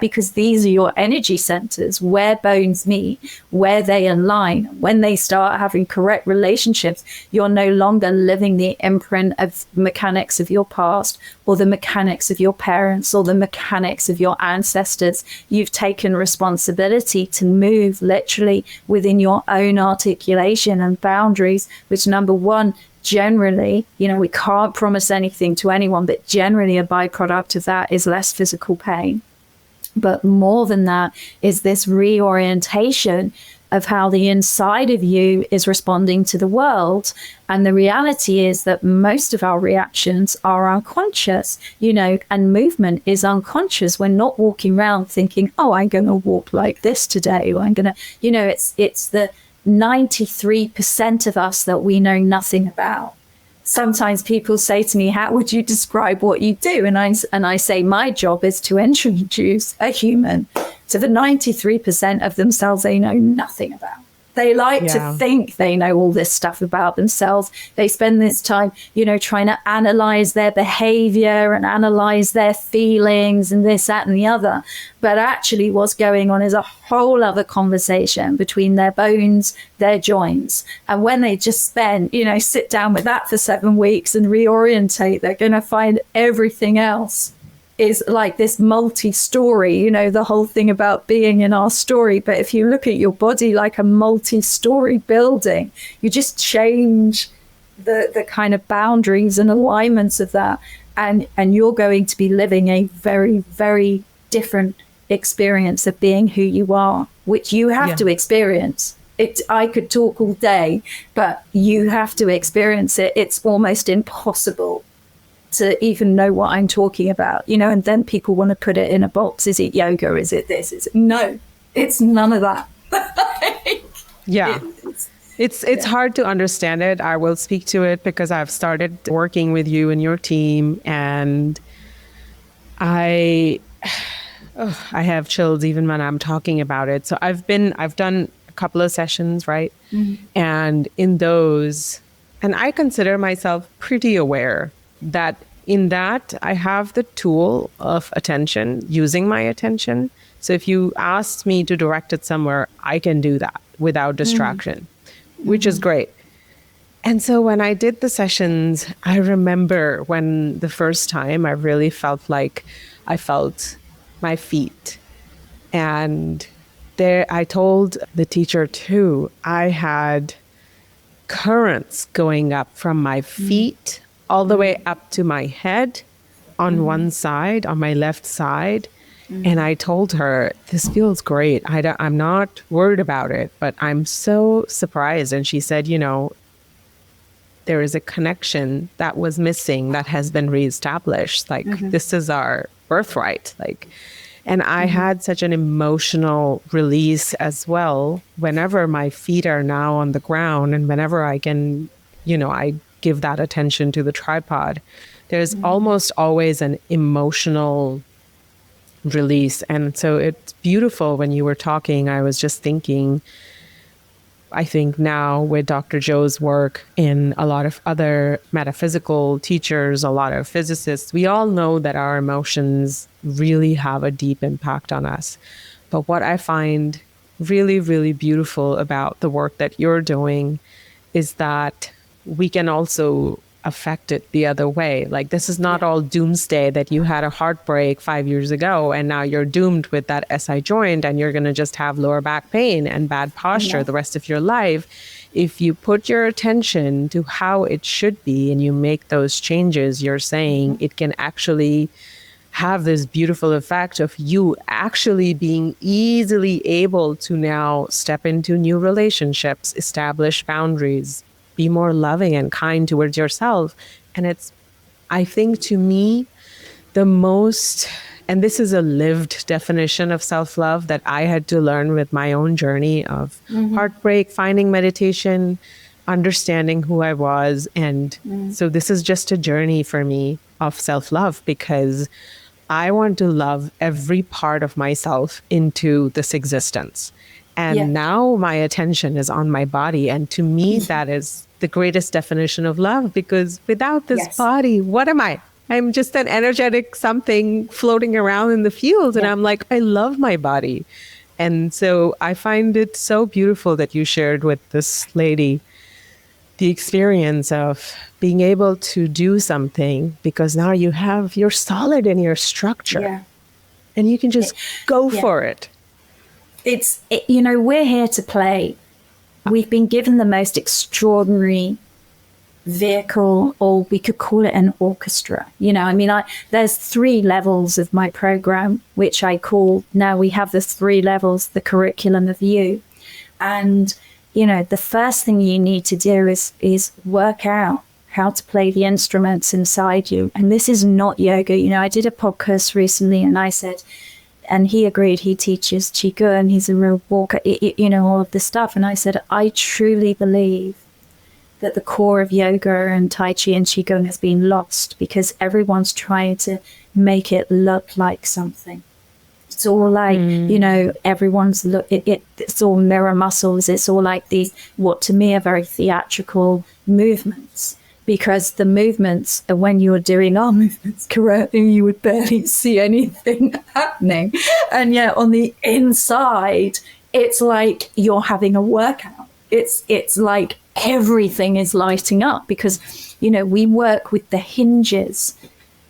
because these are your energy centers where bones meet, where they align. When they start having correct relationships, you're no longer living the imprint of mechanics of your past or the mechanics of your parents or the mechanics of your ancestors. You've taken responsibility to move literally within your own articulation and boundaries, which, number one, generally, we can't promise anything to anyone, but generally a byproduct of that is less physical pain. But more than that is this reorientation of how the inside of you is responding to the world. And the reality is that most of our reactions are unconscious, and movement is unconscious. We're not walking around thinking, I'm going to walk like this today, or I'm going to, it's the 93% of us that we know nothing about. Sometimes people say to me, how would you describe what you do? And I say, my job is to introduce a human to the 93% of themselves they know nothing about. They like to think they know all this stuff about themselves. They spend this time, trying to analyze their behavior and analyze their feelings and this, that, and the other. But actually what's going on is a whole other conversation between their bones, their joints. And when they just spend, sit down with that for 7 weeks and reorientate, they're going to find everything else is this multi-story, the whole thing about being in our story. But if you look at your body like a multi-story building, you just change the kind of boundaries and alignments of that. And you're going to be living a very, very different experience of being who you are, which you have to experience. I could talk all day, but you have to experience it. It's almost impossible to even know what I'm talking about, and then people want to put it in a box. Is it yoga? Is it this? No, it's none of that. It's hard to understand it. I will speak to it because I've started working with you and your team, and I have chills even when I'm talking about it. So I've done a couple of sessions, right? Mm-hmm. And in those, and I consider myself pretty aware that in that I have the tool of attention, using my attention. So if you asked me to direct it somewhere, I can do that without distraction, which is great. And so when I did the sessions, I remember when the first time I really felt like I felt my feet. And there, I told the teacher too, I had currents going up from my feet all the way up to my head on one side, on my left side. And I told her, this feels great. I'm not worried about it, but I'm so surprised. And she said, there is a connection that was missing that has been reestablished. Like, this is our birthright. And I had such an emotional release as well. Whenever my feet are now on the ground and whenever I can, I give that attention to the tripod, there's almost always an emotional release. And so it's beautiful. When you were talking, I was just thinking, I think now with Dr. Joe's work and a lot of other metaphysical teachers, a lot of physicists, we all know that our emotions really have a deep impact on us. But what I find really, really beautiful about the work that you're doing is that we can also affect it the other way. Like, this is not all doomsday that you had a heartbreak 5 years ago and now you're doomed with that SI joint and you're going to just have lower back pain and bad posture the rest of your life. If you put your attention to how it should be and you make those changes, you're saying it can actually have this beautiful effect of you actually being easily able to now step into new relationships, establish boundaries, be more loving and kind towards yourself. And it's, I think, to me, the most, and this is a lived definition of self-love that I had to learn with my own journey of heartbreak, finding meditation, understanding who I was. And so this is just a journey for me of self-love, because I want to love every part of myself into this existence. And now my attention is on my body. And to me, that is the greatest definition of love, because without this body, what am I? I'm just an energetic something floating around in the field. And I'm like, I love my body. And so I find it so beautiful that you shared with this lady the experience of being able to do something, because now you're solid in your structure and you can just go for it. We're here to play. We've been given the most extraordinary vehicle, or we could call it an orchestra. There's 3 levels of my program, which I call, now we have the 3 levels, the curriculum of you. And, the first thing you need to do is work out how to play the instruments inside you. And this is not yoga. I did a podcast recently and I said, and he agreed, he teaches Qigong, he's a real walker, all of this stuff. And I said, I truly believe that the core of yoga and Tai Chi and Qigong has been lost because everyone's trying to make it look like something. It's all like, everyone's it's all mirror muscles. It's all like these, what to me are very theatrical movements. Because the movements, when you were doing our movements correctly, you would barely see anything happening. And yet on the inside, it's like you're having a workout. It's like everything is lighting up because, we work with the hinges.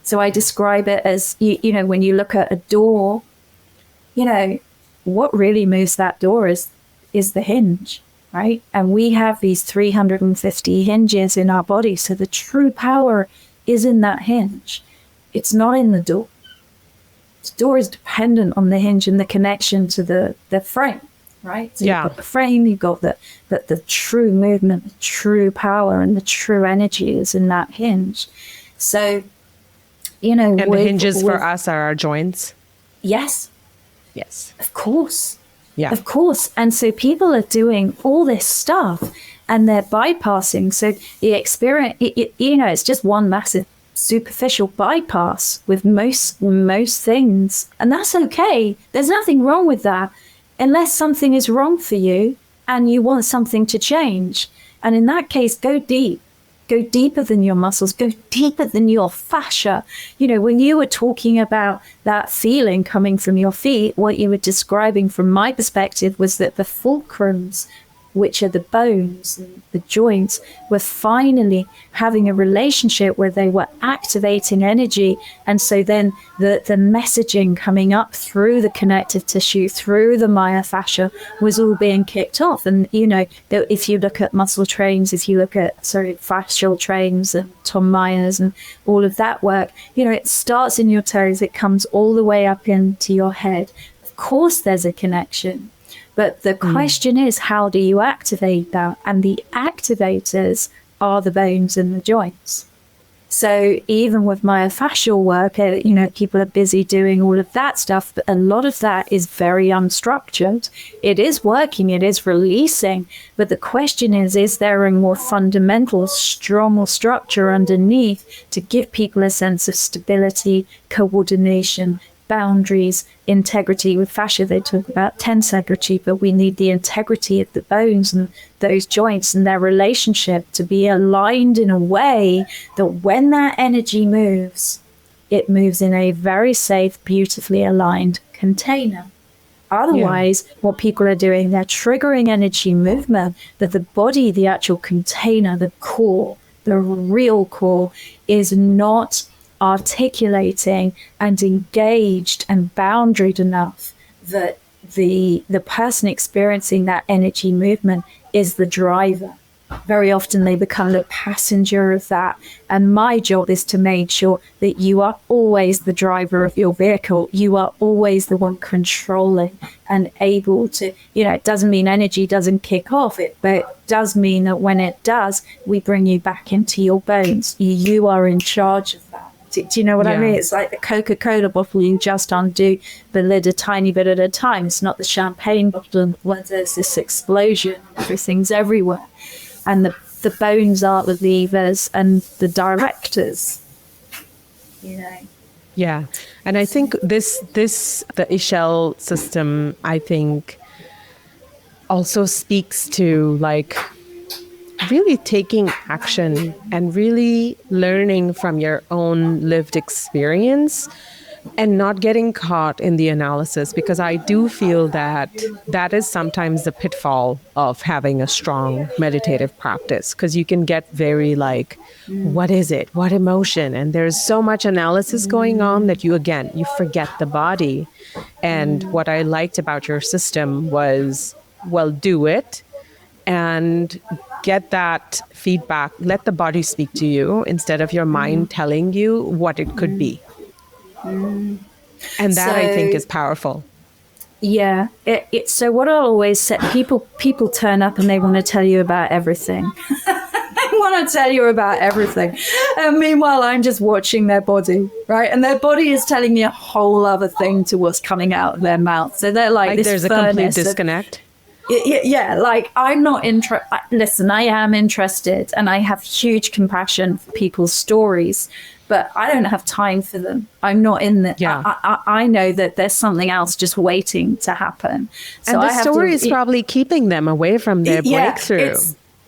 So I describe it as, when you look at a door, what really moves that door is the hinge. Right? And we have these 350 hinges in our body. So the true power is in that hinge. It's not in the door. The door is dependent on the hinge and the connection to the frame, right? So you've got the frame, you've got the true movement, the true power, and the true energy is in that hinge. So, And the hinges for us are our joints? Yes. Yes. Of course. Yeah. Of course. And so people are doing all this stuff and they're bypassing. So the experience, it's just one massive superficial bypass with most things. And that's okay. There's nothing wrong with that unless something is wrong for you and you want something to change. And in that case, go deep. Go deeper than your muscles, go deeper than your fascia. When you were talking about that feeling coming from your feet, what you were describing from my perspective was that the fulcrums which are the bones and the joints, were finally having a relationship where they were activating energy. And so then the messaging coming up through the connective tissue, through the myofascia, was all being kicked off. And, you know, if you look at muscle trains, if you look at, fascial trains and Tom Myers and all of that work, you know, it starts in your toes, it comes all the way up into your head. Of course, there's a connection. But the question is, how do you activate that? And the activators are the bones and the joints. So even with myofascial work, you know, people are busy doing all of that stuff, but a lot of that is very unstructured. It is working, it is releasing. But the question is there a more fundamental, stronger structure underneath to give people a sense of stability, coordination, boundaries, integrity? With fascia, they talk about tensegrity, but we need the integrity of the bones and those joints and their relationship to be aligned in a way that when that energy moves, it moves in a very safe, beautifully aligned container. Otherwise, what people are doing, they're triggering energy movement, that the body, the actual container, the core, the real core, is not articulating and engaged and boundaried enough that the person experiencing that energy movement is the driver. Very often they become the passenger of that. And my job is to make sure that you are always the driver of your vehicle. You are always the one controlling and able to, you know, it doesn't mean energy doesn't kick off, but it does mean that when it does, we bring you back into your bones. You are in charge of that. Do you know what I mean? It's like the Coca-Cola bottle, you just undo the lid a tiny bit at a time. It's not the champagne bottle where there's this explosion, everything's everywhere. And the bones are the levers and the directors, you know. Yeah. And I think the Ixchel system, I think, also speaks to like really taking action and really learning from your own lived experience and not getting caught in the analysis, because I do feel that that is sometimes the pitfall of having a strong meditative practice, because you can get very like, what is it? What emotion? And there's so much analysis going on that you forget the body. And what I liked about your system was, well, do it and get that feedback. Let the body speak to you instead of your mind telling you what it could be. And that, I think, is powerful. Yeah. So what I always say, people turn up and they want to tell you about everything. They want to tell you about everything. And meanwhile, I'm just watching their body, right? And their body is telling me a whole other thing to what's coming out of their mouth. So they're like this there's a complete disconnect. Yeah, like I'm not listen, I am interested and I have huge compassion for people's stories, but I don't have time for them. I'm not in the, I know that there's something else just waiting to happen. So and the story is probably keeping them away from their breakthrough.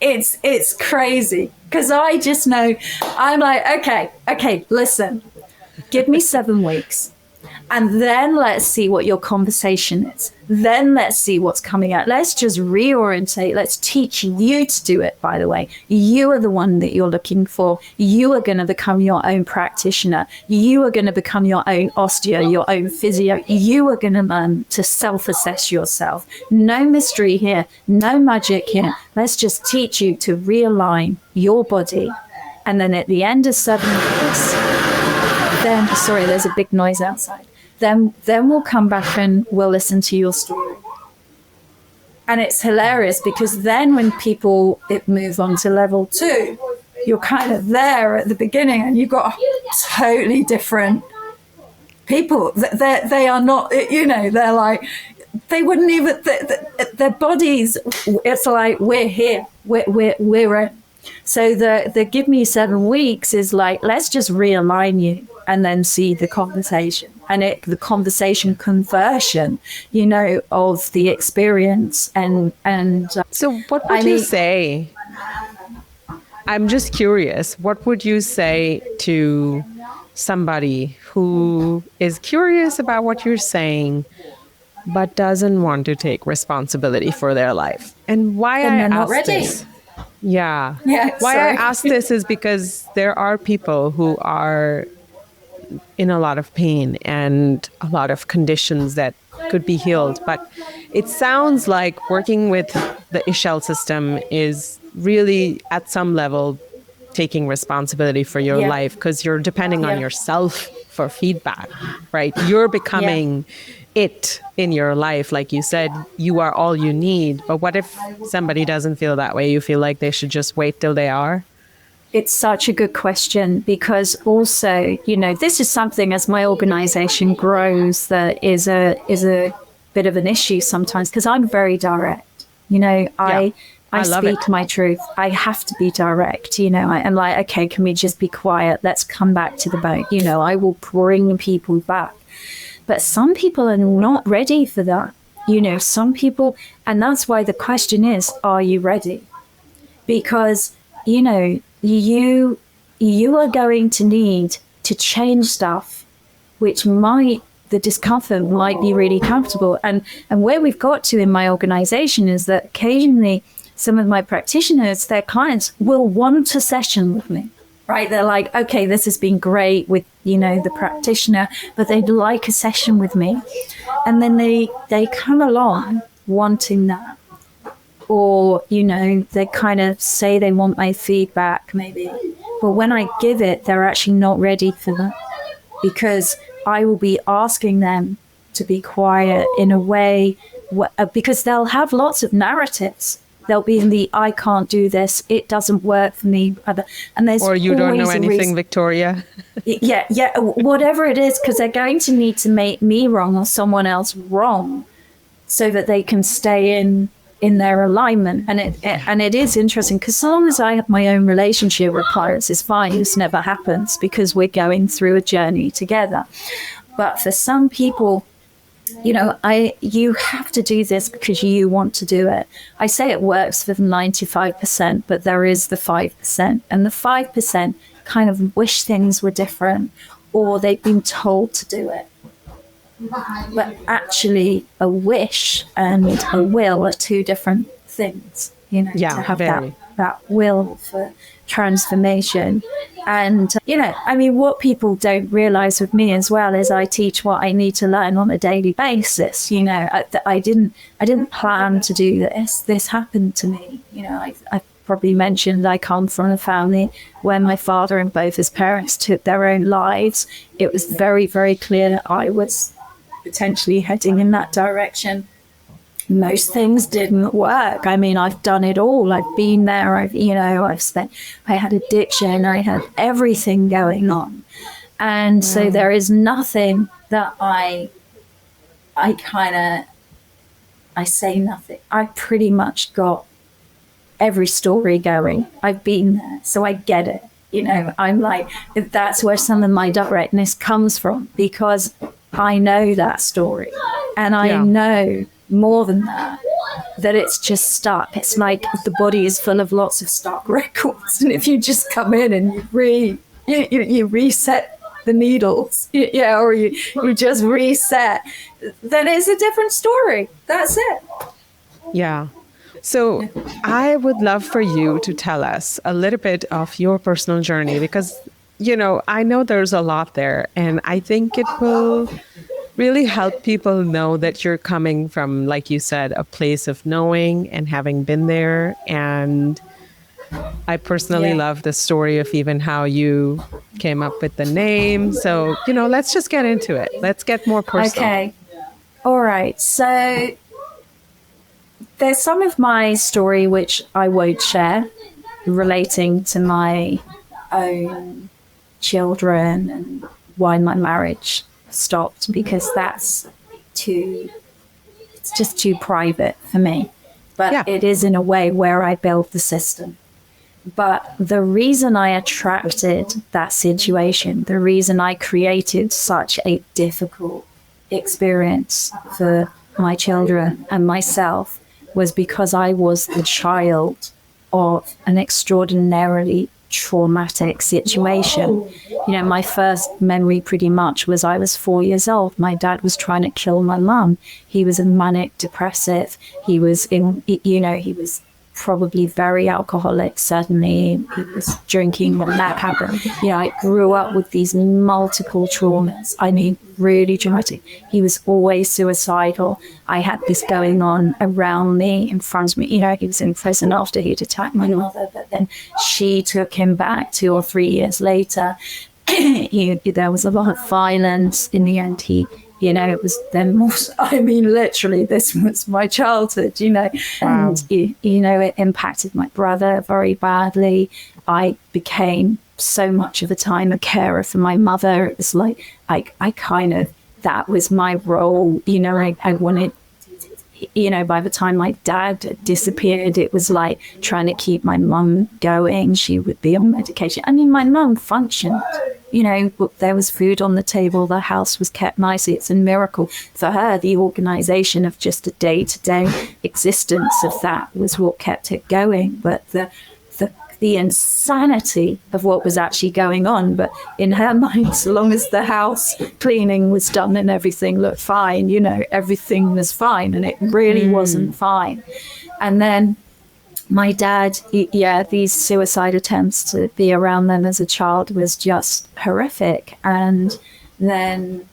It's crazy, because I just know, I'm like, okay, listen, give me 7 weeks. And then let's see what your conversation is. Then let's see what's coming out. Let's just reorientate. Let's teach you to do it, by the way. You are the one that you're looking for. You are going to become your own practitioner. You are going to become your own osteo, your own physio. You are going to learn to self-assess yourself. No mystery here. No magic here. Let's just teach you to realign your body. And then at the end of 7 weeks, sorry, there's a big noise outside. Then we'll come back and we'll listen to your story. And it's hilarious, because then when people move on to level 2, you're kind of there at the beginning and you've got totally different people. They are not, you know, they're like, they wouldn't even, their bodies, it's like, we're here, we're in. So the give me 7 weeks is like, let's just realign you and then see the conversation and the conversation conversion, you know, of the experience. And so what would you say? I'm just curious. What would you say to somebody who is curious about what you're saying, but doesn't want to take responsibility for their life. And why Then I they're not ask ready. this, yeah, Yeah, why sorry. I ask this is because there are people who are in a lot of pain and a lot of conditions that could be healed. But it sounds like working with the Ixchel system is really at some level taking responsibility for your Yeah. life, because you're depending on Yeah. yourself for feedback, right? You're becoming it in your life. Like you said, you are all you need. But what if somebody doesn't feel that way? You feel like they should just wait till they are? It's such a good question, because also, this is something as my organization grows that is a bit of an issue sometimes, because I'm very direct. I love speak it. my truth. I have to be direct. I'm like, okay, can we just be quiet? Let's come back to the boat. I will bring people back. But some people are not ready for that. Some people, and that's why the question is, are you ready? Because you are going to need to change stuff, which the discomfort might be really comfortable. And where we've got to in my organization is that occasionally some of my practitioners, their clients, will want a session with me, right? They're like, okay, this has been great with, the practitioner, but they'd like a session with me. And then they come along wanting that. Or, they kind of say they want my feedback, maybe. But when I give it, they're actually not ready for that, because I will be asking them to be quiet in a way, because they'll have lots of narratives. They'll be in the, I can't do this, it doesn't work for me. And there's Or you don't know always a anything, reason. Victoria. Yeah, whatever it is, because they're going to need to make me wrong or someone else wrong so that they can stay in their alignment. And it is interesting, because so long as I have my own relationship with clients, it's fine. This never happens, because we're going through a journey together. But for some people, you have to do this because you want to do it. I say it works for the 95%, but there is the 5%. And the 5% kind of wish things were different, or they've been told to do it. But actually, a wish and a will are two different things, Yeah, to have very. that will for transformation. And, what people don't realize with me as well is I teach what I need to learn on a daily basis. I didn't plan to do this. This happened to me. I probably mentioned I come from a family where my father and both his parents took their own lives. It was very, very clear that I was potentially heading in that direction. Most things didn't work. I mean, I've done it all. I've been there. I had addiction. I had everything going on. And so there is nothing that I say nothing. I pretty much got every story going. I've been there, so I get it. I'm like, that's where some of my directness comes from, because I know that story, and I know more than that it's just stuck. It's like the body is full of lots of stock records, and if you just come in and you reset the needles, or you just reset, then it's a different story. That's it. Yeah. So I would love for you to tell us a little bit of your personal journey, because, I know there's a lot there, and I think it will really help people know that you're coming from, like you said, a place of knowing and having been there. And I personally love the story of even how you came up with the name. So, let's just get into it. Let's get more personal. Okay. All right. So there's some of my story which I won't share, relating to my own children and why my marriage stopped, because it's just too private for me. But it is in a way where I built the system. But the reason I attracted that situation, the reason I created such a difficult experience for my children and myself, was because I was the child of an extraordinarily traumatic situation. You know, my first memory pretty much was I was 4 years old. My dad was trying to kill my mum. He was a manic depressive. He was he was probably very alcoholic. Certainly he was drinking when that happened. You know, I grew up with these multiple traumas. I mean, really dramatic. He was always suicidal. I had this going on around me, in front of me. You know, he was in prison after he'd attacked my mother, but then she took him back 2 or 3 years later. There was a lot of violence. In the end, it was then more, I mean, literally, this was my childhood, Wow. and, it impacted my brother very badly. I became so much of the time a carer for my mother. It was like, that was my role, I wanted, by the time my dad disappeared, it was like trying to keep my mum going. She would be on medication. I mean, my mum functioned. There was food on the table. The house was kept nicely. It's a miracle. For her, the organization of just a day-to-day existence of that was what kept it going. But the insanity of what was actually going on. But in her mind, so long as the house cleaning was done and everything looked fine, everything was fine. And it really wasn't fine. And then my dad, these suicide attempts to be around them as a child was just horrific. And then,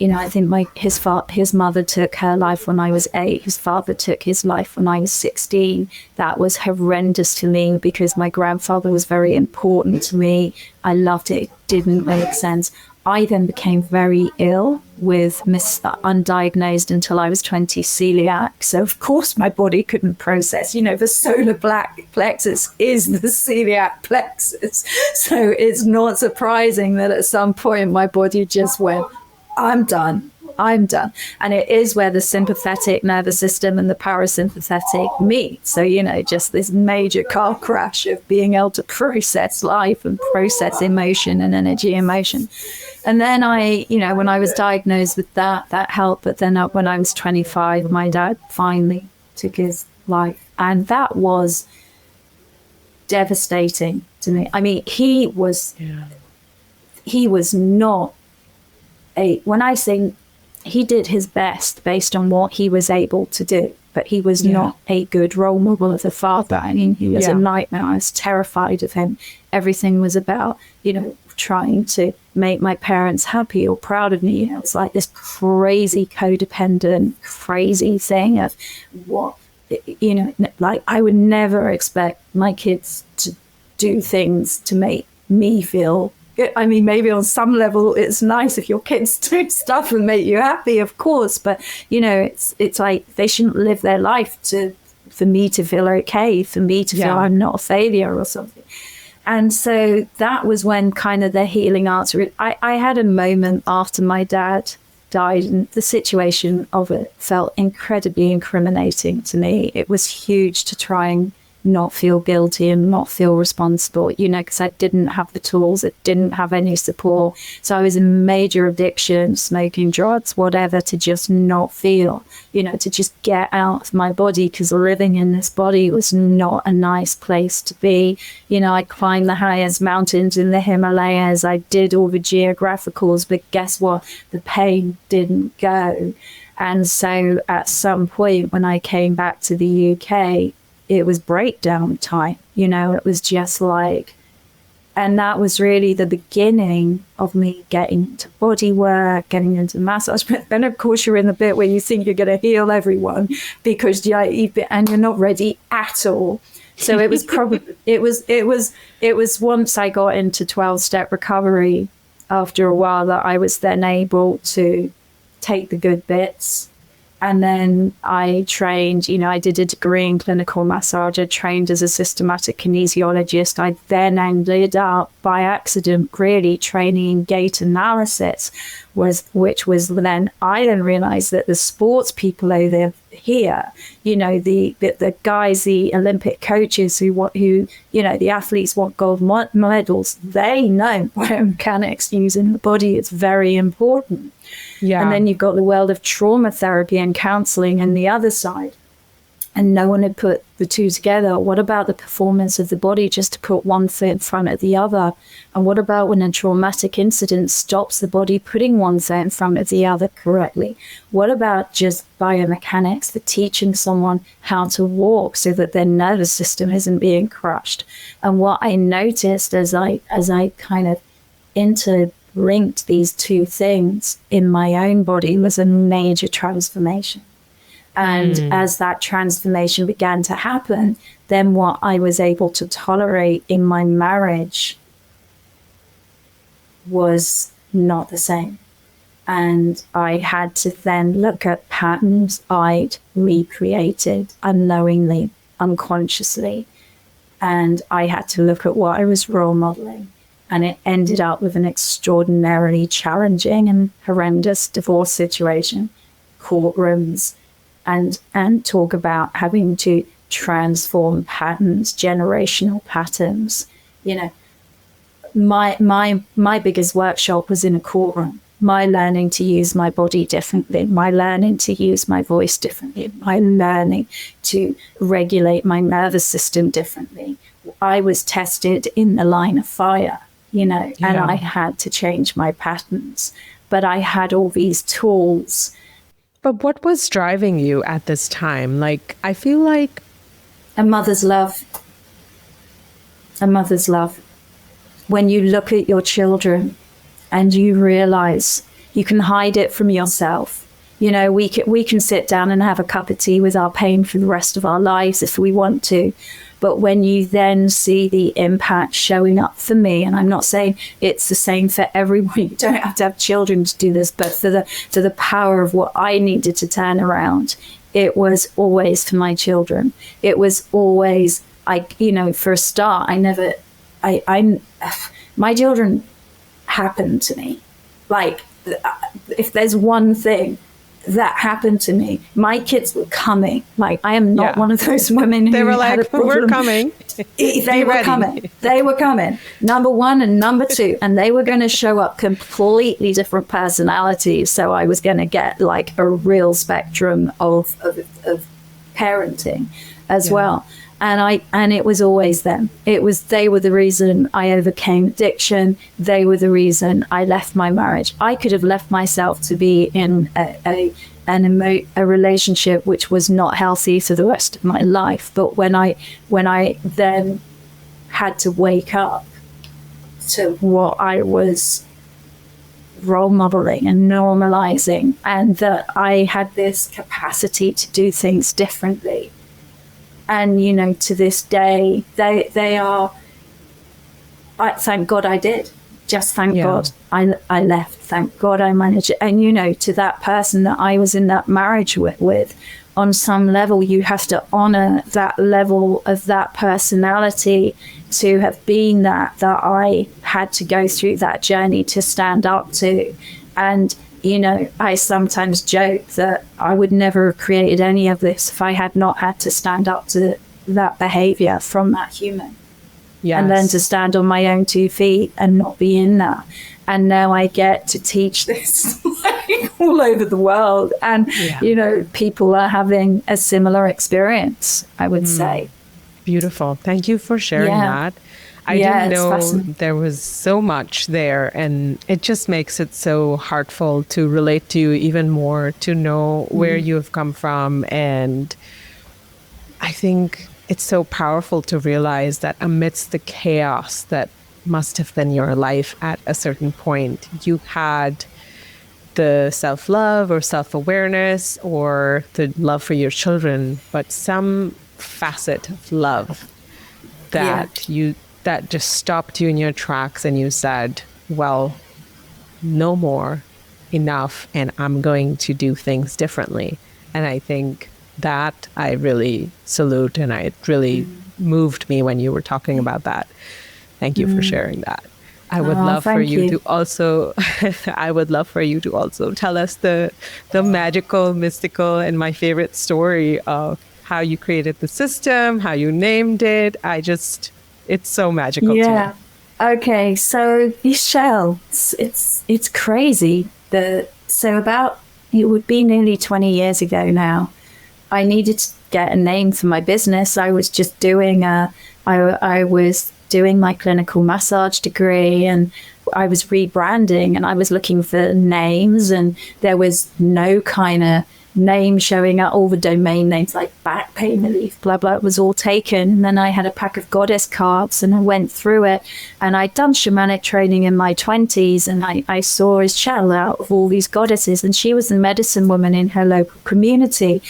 I think his mother took her life when I was 8. His father took his life when I was 16. That was horrendous to me because my grandfather was very important to me. I loved it. It didn't make sense. I then became very ill with undiagnosed until I was 20 celiac. So of course my body couldn't process, the solar plexus is the celiac plexus. So it's not surprising that at some point my body just went, I'm done. And it is where the sympathetic nervous system and the parasympathetic meet. So, just this major car crash of being able to process life and process emotion and energy emotion. And then when I was diagnosed with that helped. But then when I was 25, my dad finally took his life. And that was devastating to me. I mean, he was not when I say he did his best based on what he was able to do, but he was not a good role model as a father. I mean, he was a nightmare. I was terrified of him. Everything was about, trying to make my parents happy or proud of me. It's like this crazy codependent, crazy thing of what, like I would never expect my kids to do things to make me feel. I mean, maybe on some level it's nice if your kids do stuff and make you happy, of course, but it's like they shouldn't live their life for me to feel okay, for me to feel I'm not a failure or something. And so that was when kind of the healing answer. I had a moment after my dad died, and the situation of it felt incredibly incriminating to me. It was huge to try and not feel guilty and not feel responsible, because I didn't have the tools. I didn't have any support. So I was in major addiction, smoking drugs, whatever, to just not feel, to just get out of my body, because living in this body was not a nice place to be. I climbed the highest mountains in the Himalayas. I did all the geographicals, but guess what? The pain didn't go. And so at some point when I came back to the UK, it was breakdown time, it was just like, and that was really the beginning of me getting into body work, getting into massage. But then, of course, you're in the bit where you think you're going to heal everyone because and you're not ready at all. So it was probably, it was once I got into 12-step recovery after a while that I was then able to take the good bits. And then I trained, I did a degree in clinical massage. I trained as a systematic kinesiologist. I then ended up by accident really training in gait analysis, which was then I then realized that the sports people over here, the guys, the Olympic coaches who the athletes want gold medals, they know biomechanics using the body is very important. Yeah. And then you've got the world of trauma therapy and counseling and the other side. and no one had put the two together. What about the performance of the body just to put one foot in front of the other? And what about when a traumatic incident stops the body putting one foot in front of the other correctly? What about just biomechanics for teaching someone how to walk so that their nervous system isn't being crushed? And what I noticed as I kind of interlinked these two things in my own body was a major transformation. And as that transformation began to happen, then what I was able to tolerate in my marriage was not the same. And I had to then look at patterns I'd recreated unknowingly, unconsciously. And I had to look at what I was role modeling. And it ended up with an extraordinarily challenging and horrendous divorce situation, courtrooms, and talk about having to transform patterns, generational patterns. You know, my biggest workshop was in a courtroom. My learning to use my body differently, my learning to use my voice differently, my learning to regulate my nervous system differently. I was tested in the line of fire, you know, and I had to change my patterns. But I had all these tools. But what was driving you at this time? Like, I feel like a mother's love. A mother's love. When you look at your children and you realize you can hide it from yourself. You know, we can sit down and have a cup of tea with our pain for the rest of our lives if we want to. But when you then see the impact showing up for me, and I'm not saying it's the same for everyone, you don't have to have children to do this, but for the power of what I needed to turn around, it was always for my children. It was always, for a start, my children happened to me. Like, if there's one thing that happened to me, my kids were coming. Like, I am not one of those women who they were like, had a problem. we're coming. They were coming. They were coming. Number one and number two. And they were going to show up completely different personalities. So I was going to get like a real spectrum of parenting as well. And it was always them. They were the reason I overcame addiction. They were the reason I left my marriage. I could have left myself to be in a relationship which was not healthy for the rest of my life. But when I then had to wake up to what I was role modeling and normalizing, and that I had this capacity to do things differently. And, you know, to this day, they are, thank God I did. Just thank God I left. Thank God I managed it. And, you know, to that person that I was in that marriage with, on some level, you have to honor that level of that personality to have been that I had to go through that journey to stand up to. And, you know, I sometimes joke that I would never have created any of this if I had not had to stand up to that behavior from that human. Yes. And then to stand on my own 2 feet and not be in that. And now I get to teach this like, all over the world. And, you know, people are having a similar experience, I would say. Beautiful. Thank you for sharing that. I didn't know there was so much there, and it just makes it so heartful to relate to you even more, to know where you have come from. And I think it's so powerful to realize that amidst the chaos that must have been your life at a certain point, you had the self-love or self-awareness or the love for your children, but some facet of love that just stopped you in your tracks, and you said, well, no more, enough, and I'm going to do things differently. And I think that I really salute, and it really moved me when you were talking about that. Thank you for sharing that. I would love for you to also tell us the magical, mystical, and my favorite story of how you created the system, how you named it. It's so magical to me. Okay, so Ixchel, it's crazy. It would be nearly 20 years ago now. I needed get a name for my business. I was just doing I was doing my clinical massage degree, and I was rebranding, and I was looking for names, and there was no kind of name showing up. All the domain names like back pain relief, blah blah, it was all taken. And then I had a pack of goddess cards, and I went through it, and I'd done shamanic training in my 20s, and I saw Ixchel out of all these goddesses, and she was the medicine woman in her local community.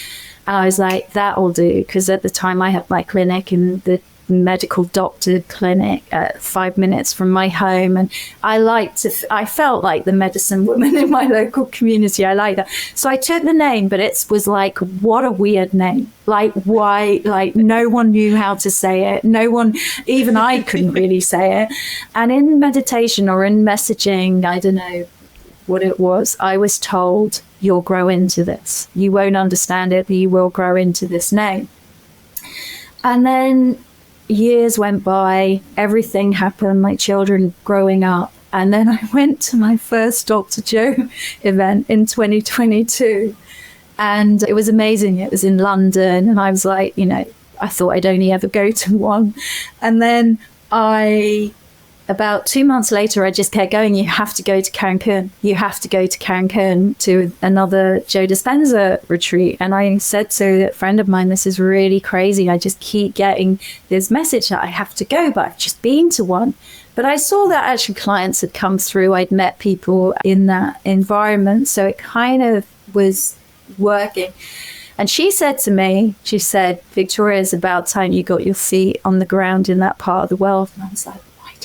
And I was like, that'll do, because at the time I had my clinic in the medical doctor clinic at 5 minutes from my home, and I felt like the medicine woman in my local community. I like that, so I took the name, but it was like, what a weird name. Like, why? Like, no one knew how to say it. No one, even I couldn't really say it. And in meditation or in messaging, I don't know what it was, I was told, you'll grow into this. You won't understand it, but you will grow into this name. And then years went by, everything happened, my children growing up. And then I went to my first Dr. Joe event in 2022. And it was amazing. It was in London. And I was like, I thought I'd only ever go to one. And then about 2 months later, I just kept going, you have to go to Cancun. You have to go to Cancun to another Joe Dispenza retreat. And I said to a friend of mine, this is really crazy. I just keep getting this message that I have to go, but I've just been to one. But I saw that actually clients had come through. I'd met people in that environment. So it kind of was working. And she said to me, Victoria, it's about time you got your feet on the ground in that part of the world. And I was like,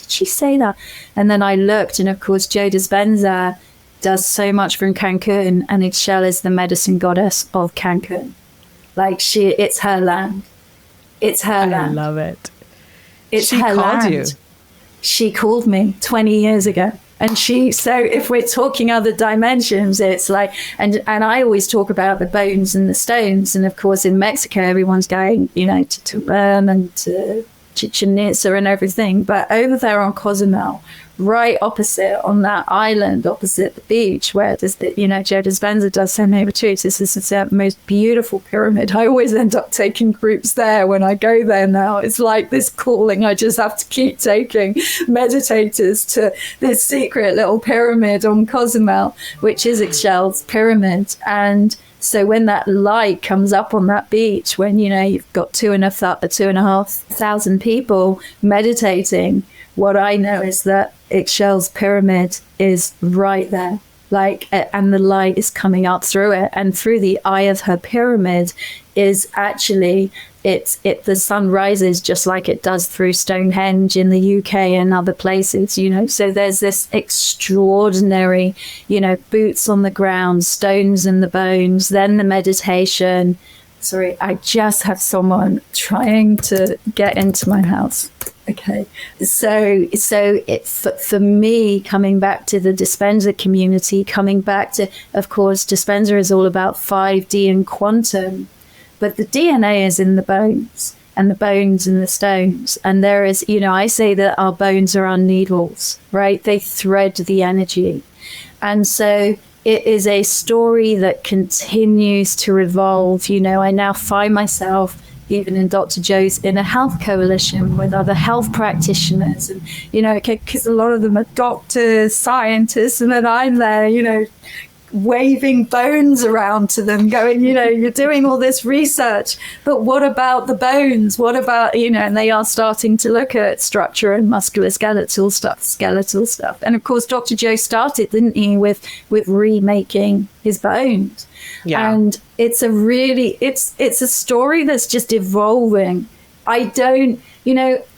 she say that? And then I looked, and of course Joe Dispenza does so much from Cancun, and Ixchel is the medicine goddess of Cancun. Like, it's her land. It's her land. I love it. It's she her called land. You. She called me 20 years ago. And so if we're talking other dimensions, it's like, and I always talk about the bones and the stones. And of course in Mexico, everyone's going, to Tulum and to Chichen Itza and everything, but over there on Cozumel, right opposite on that island, opposite the beach, where there's Joe Dispenza does so many retreats. This is the most beautiful pyramid. I always end up taking groups there when I go there now. It's like this calling. I just have to keep taking meditators to this secret little pyramid on Cozumel, which is Ixchel's pyramid. And so when that light comes up on that beach, when, you've got 2,500 people meditating, what I know is that Ixchel's pyramid is right there, and the light is coming up through it. And through the eye of her pyramid is actually, the sun rises just like it does through Stonehenge in the UK and other places, so there's this extraordinary, boots on the ground, stones in the bones, then the meditation. Sorry, I just have someone trying to get into my house. Okay. So for me, coming back to the Dispenza community, coming back to, of course, Dispenza is all about 5D and quantum. But the DNA is in the bones, and the bones in the stones. And there is, I say that our bones are our needles, right? They thread the energy. And so it is a story that continues to revolve. I now find myself, even in Dr. Joe's Inner Health Coalition with other health practitioners. And, because a lot of them are doctors, scientists, and then I'm there, waving bones around to them, going, you're doing all this research, but what about the bones? What about, and they are starting to look at structure and musculoskeletal stuff. And of course, Dr. Joe started, didn't he, with remaking his bones. Yeah. And it's a story that's just evolving. I don't,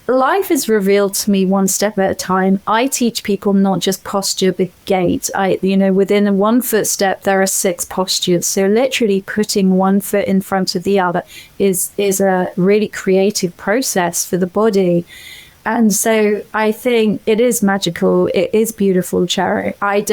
life is revealed to me one step at a time. I teach people not just posture, but gait. Within a 1 foot step, there are 6 postures. So literally putting 1 foot in front of the other is a really creative process for the body. And so I think it is magical. It is beautiful, Cherry. I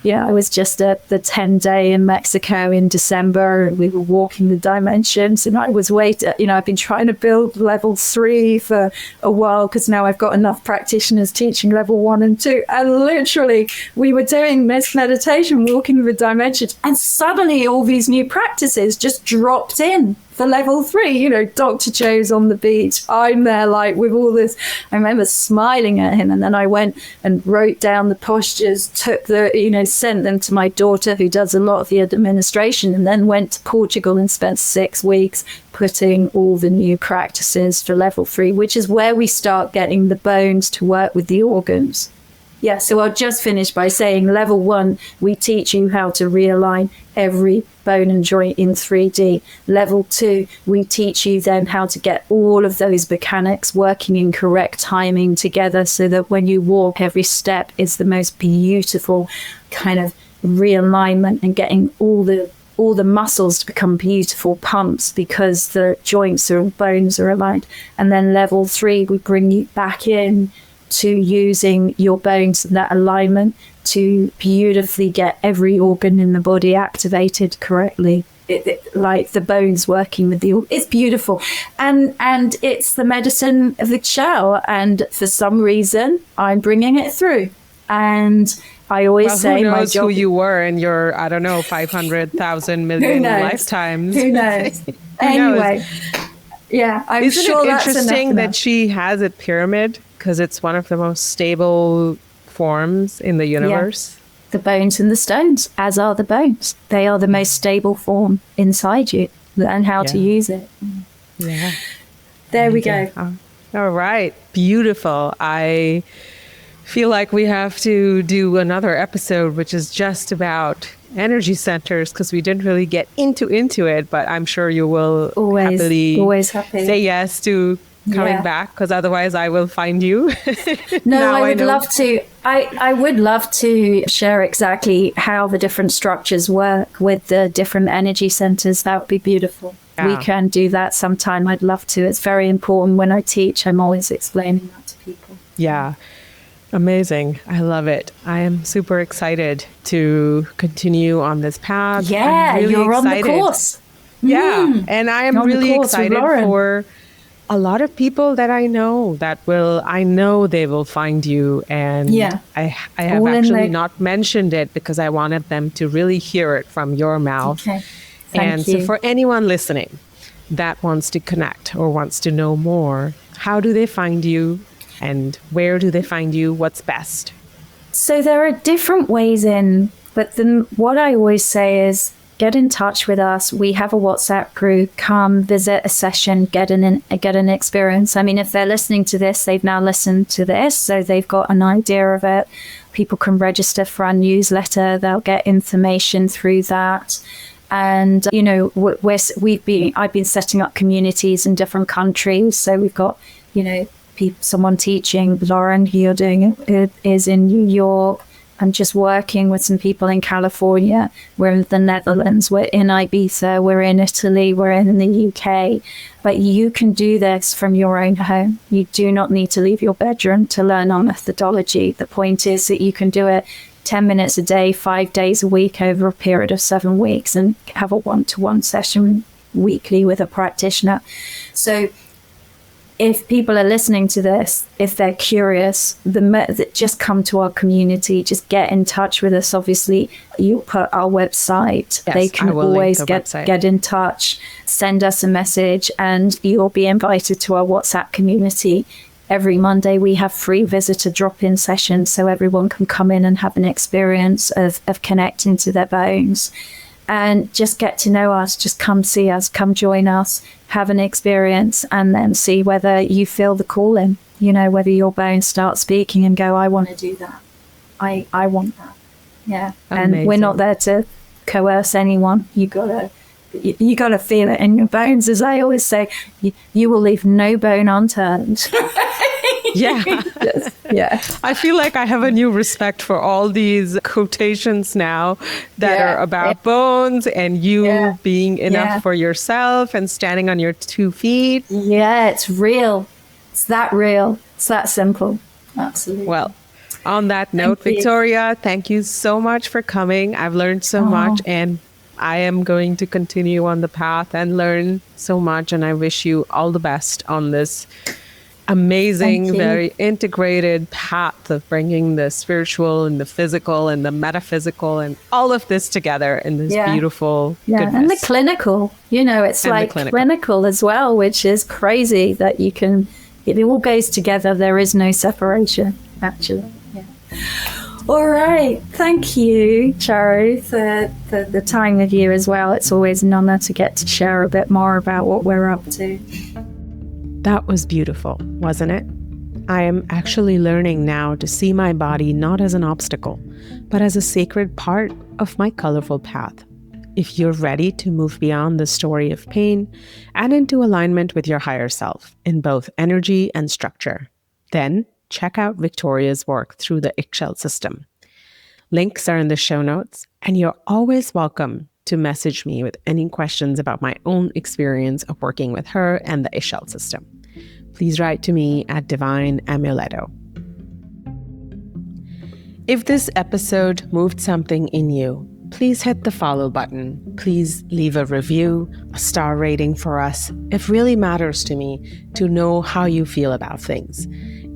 was just at the 10-day in Mexico in December, and we were walking the dimensions, and I was I've been trying to build level 3 for a while, because now I've got enough practitioners teaching level 1 and 2. And literally we were doing this meditation, walking the dimensions, and suddenly all these new practices just dropped in for level 3, you know, Dr. Joe's on the beach. I'm there like with all this. I remember smiling at him, and then I went and wrote down the postures, took the, you know, sent them to my daughter who does a lot of the administration, and then went to Portugal and spent 6 weeks putting all the new practices for level 3, which is where we start getting the bones to work with the organs. Yeah, so I'll just finish by saying level 1, we teach you how to realign every bone and joint in 3D. Level 2, we teach you then how to get all of those mechanics working in correct timing together so that when you walk, every step is the most beautiful kind of realignment and getting all the muscles to become beautiful pumps because the joints or bones are aligned. And then level 3, we bring you back in to using your bones and that alignment to beautifully get every organ in the body activated correctly. Like the bones working with it's beautiful. And it's the medicine of Ixchel. And for some reason, I'm bringing it through. And I always say who knows my job, who you were in your, I don't know, 500,000 million lifetimes. Who knows? Who anyway, knows? Yeah, I'm Isn't sure it that's interesting enough. that she has a pyramid? Because it's one of the most stable forms in the universe. Yeah. The bones and the stones, as are the bones. They are the most stable form inside you. Learn how to use it. Yeah. There we go. All right. Beautiful. I feel like we have to do another episode, which is just about energy centers, because we didn't really get into it, but I'm sure you will always happy. Say yes to coming back, because otherwise I will find you. No, I would love to. I would love to share exactly how the different structures work with the different energy centers. That would be beautiful. Yeah. We can do that sometime. I'd love to. It's very important. When I teach, I'm always explaining that to people. Yeah. Amazing. I love it. I am super excited to continue on this path. Yeah, really you're excited. On the course. Yeah. And I am really excited for a lot of people that I know I know they will find you. And I have actually not mentioned it because I wanted them to really hear it from your mouth. Okay. Thank you. So for anyone listening that wants to connect or wants to know more, how do they find you? And where do they find you? What's best? So there are different ways in, but then what I always say is get in touch with us. We have a WhatsApp group. Come visit a session, get an experience. I mean, if they're listening to this, they've now listened to this, so they've got an idea of it. People can register for our newsletter. They'll get information through that. And, you know, I've been setting up communities in different countries. So we've got, you know, someone teaching. Lauren, who you're doing it, is in New York. I'm just working with some people in California. We're in the Netherlands. We're in Ibiza. We're in Italy. We're in the UK. But you can do this from your own home. You do not need to leave your bedroom to learn our methodology. The point is that you can do it 10 minutes a day, 5 days a week over a period of 7 weeks and have a one-to-one session weekly with a practitioner. So if people are listening to this, if they're curious, just come to our community, just get in touch with us. Obviously, you put our website. Yes, they can always get in touch, send us a message, and you'll be invited to our WhatsApp community. Every Monday, we have free visitor drop-in sessions, so everyone can come in and have an experience of connecting to their bones. And just get to know us, just come see us, come join us, have an experience, and then see whether you feel the calling, you know, whether your bones start speaking and go, I want to do that. I want that. Yeah. Amazing. And we're not there to coerce anyone. You gotta feel it in your bones. As I always say, you will leave no bone unturned. Yeah. Yeah. I feel like I have a new respect for all these quotations now that are about bones and you being enough for yourself and standing on your 2 feet. Yeah, it's real. It's that real. It's that simple. Absolutely. Well, on that note, Victoria, thank you so much for coming. I've learned so much, and I am going to continue on the path and learn so much. And I wish you all the best on this Amazing, Thank you. very integrated path of bringing the spiritual and the physical and the metaphysical and all of this together in this beautiful goodness. And the clinical, it's And like clinical. clinical as well, which is crazy that it all goes together. There is no separation, actually. Yeah. All right. Thank you, Charu, for the time with you as well. It's always an honor to get to share a bit more about what we're up to. That was beautiful, wasn't it? I am actually learning now to see my body not as an obstacle, but as a sacred part of my colorful path. If you're ready to move beyond the story of pain and into alignment with your higher self in both energy and structure, then check out Victoria's work through the Ixchel System. Links are in the show notes, and you're always welcome to message me with any questions about my own experience of working with her and the Ixchel System. Please write to me at Divine Amuleto. If this episode moved something in you, please hit the follow button. Please leave a review, a star rating for us. It really matters to me to know how you feel about things.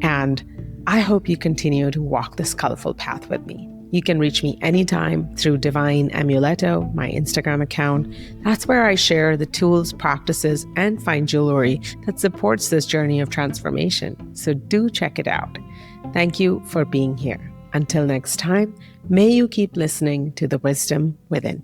And I hope you continue to walk this colorful path with me. You can reach me anytime through Divine Amuleto, my Instagram account. That's where I share the tools, practices, and fine jewelry that supports this journey of transformation. So do check it out. Thank you for being here. Until next time, may you keep listening to the wisdom within.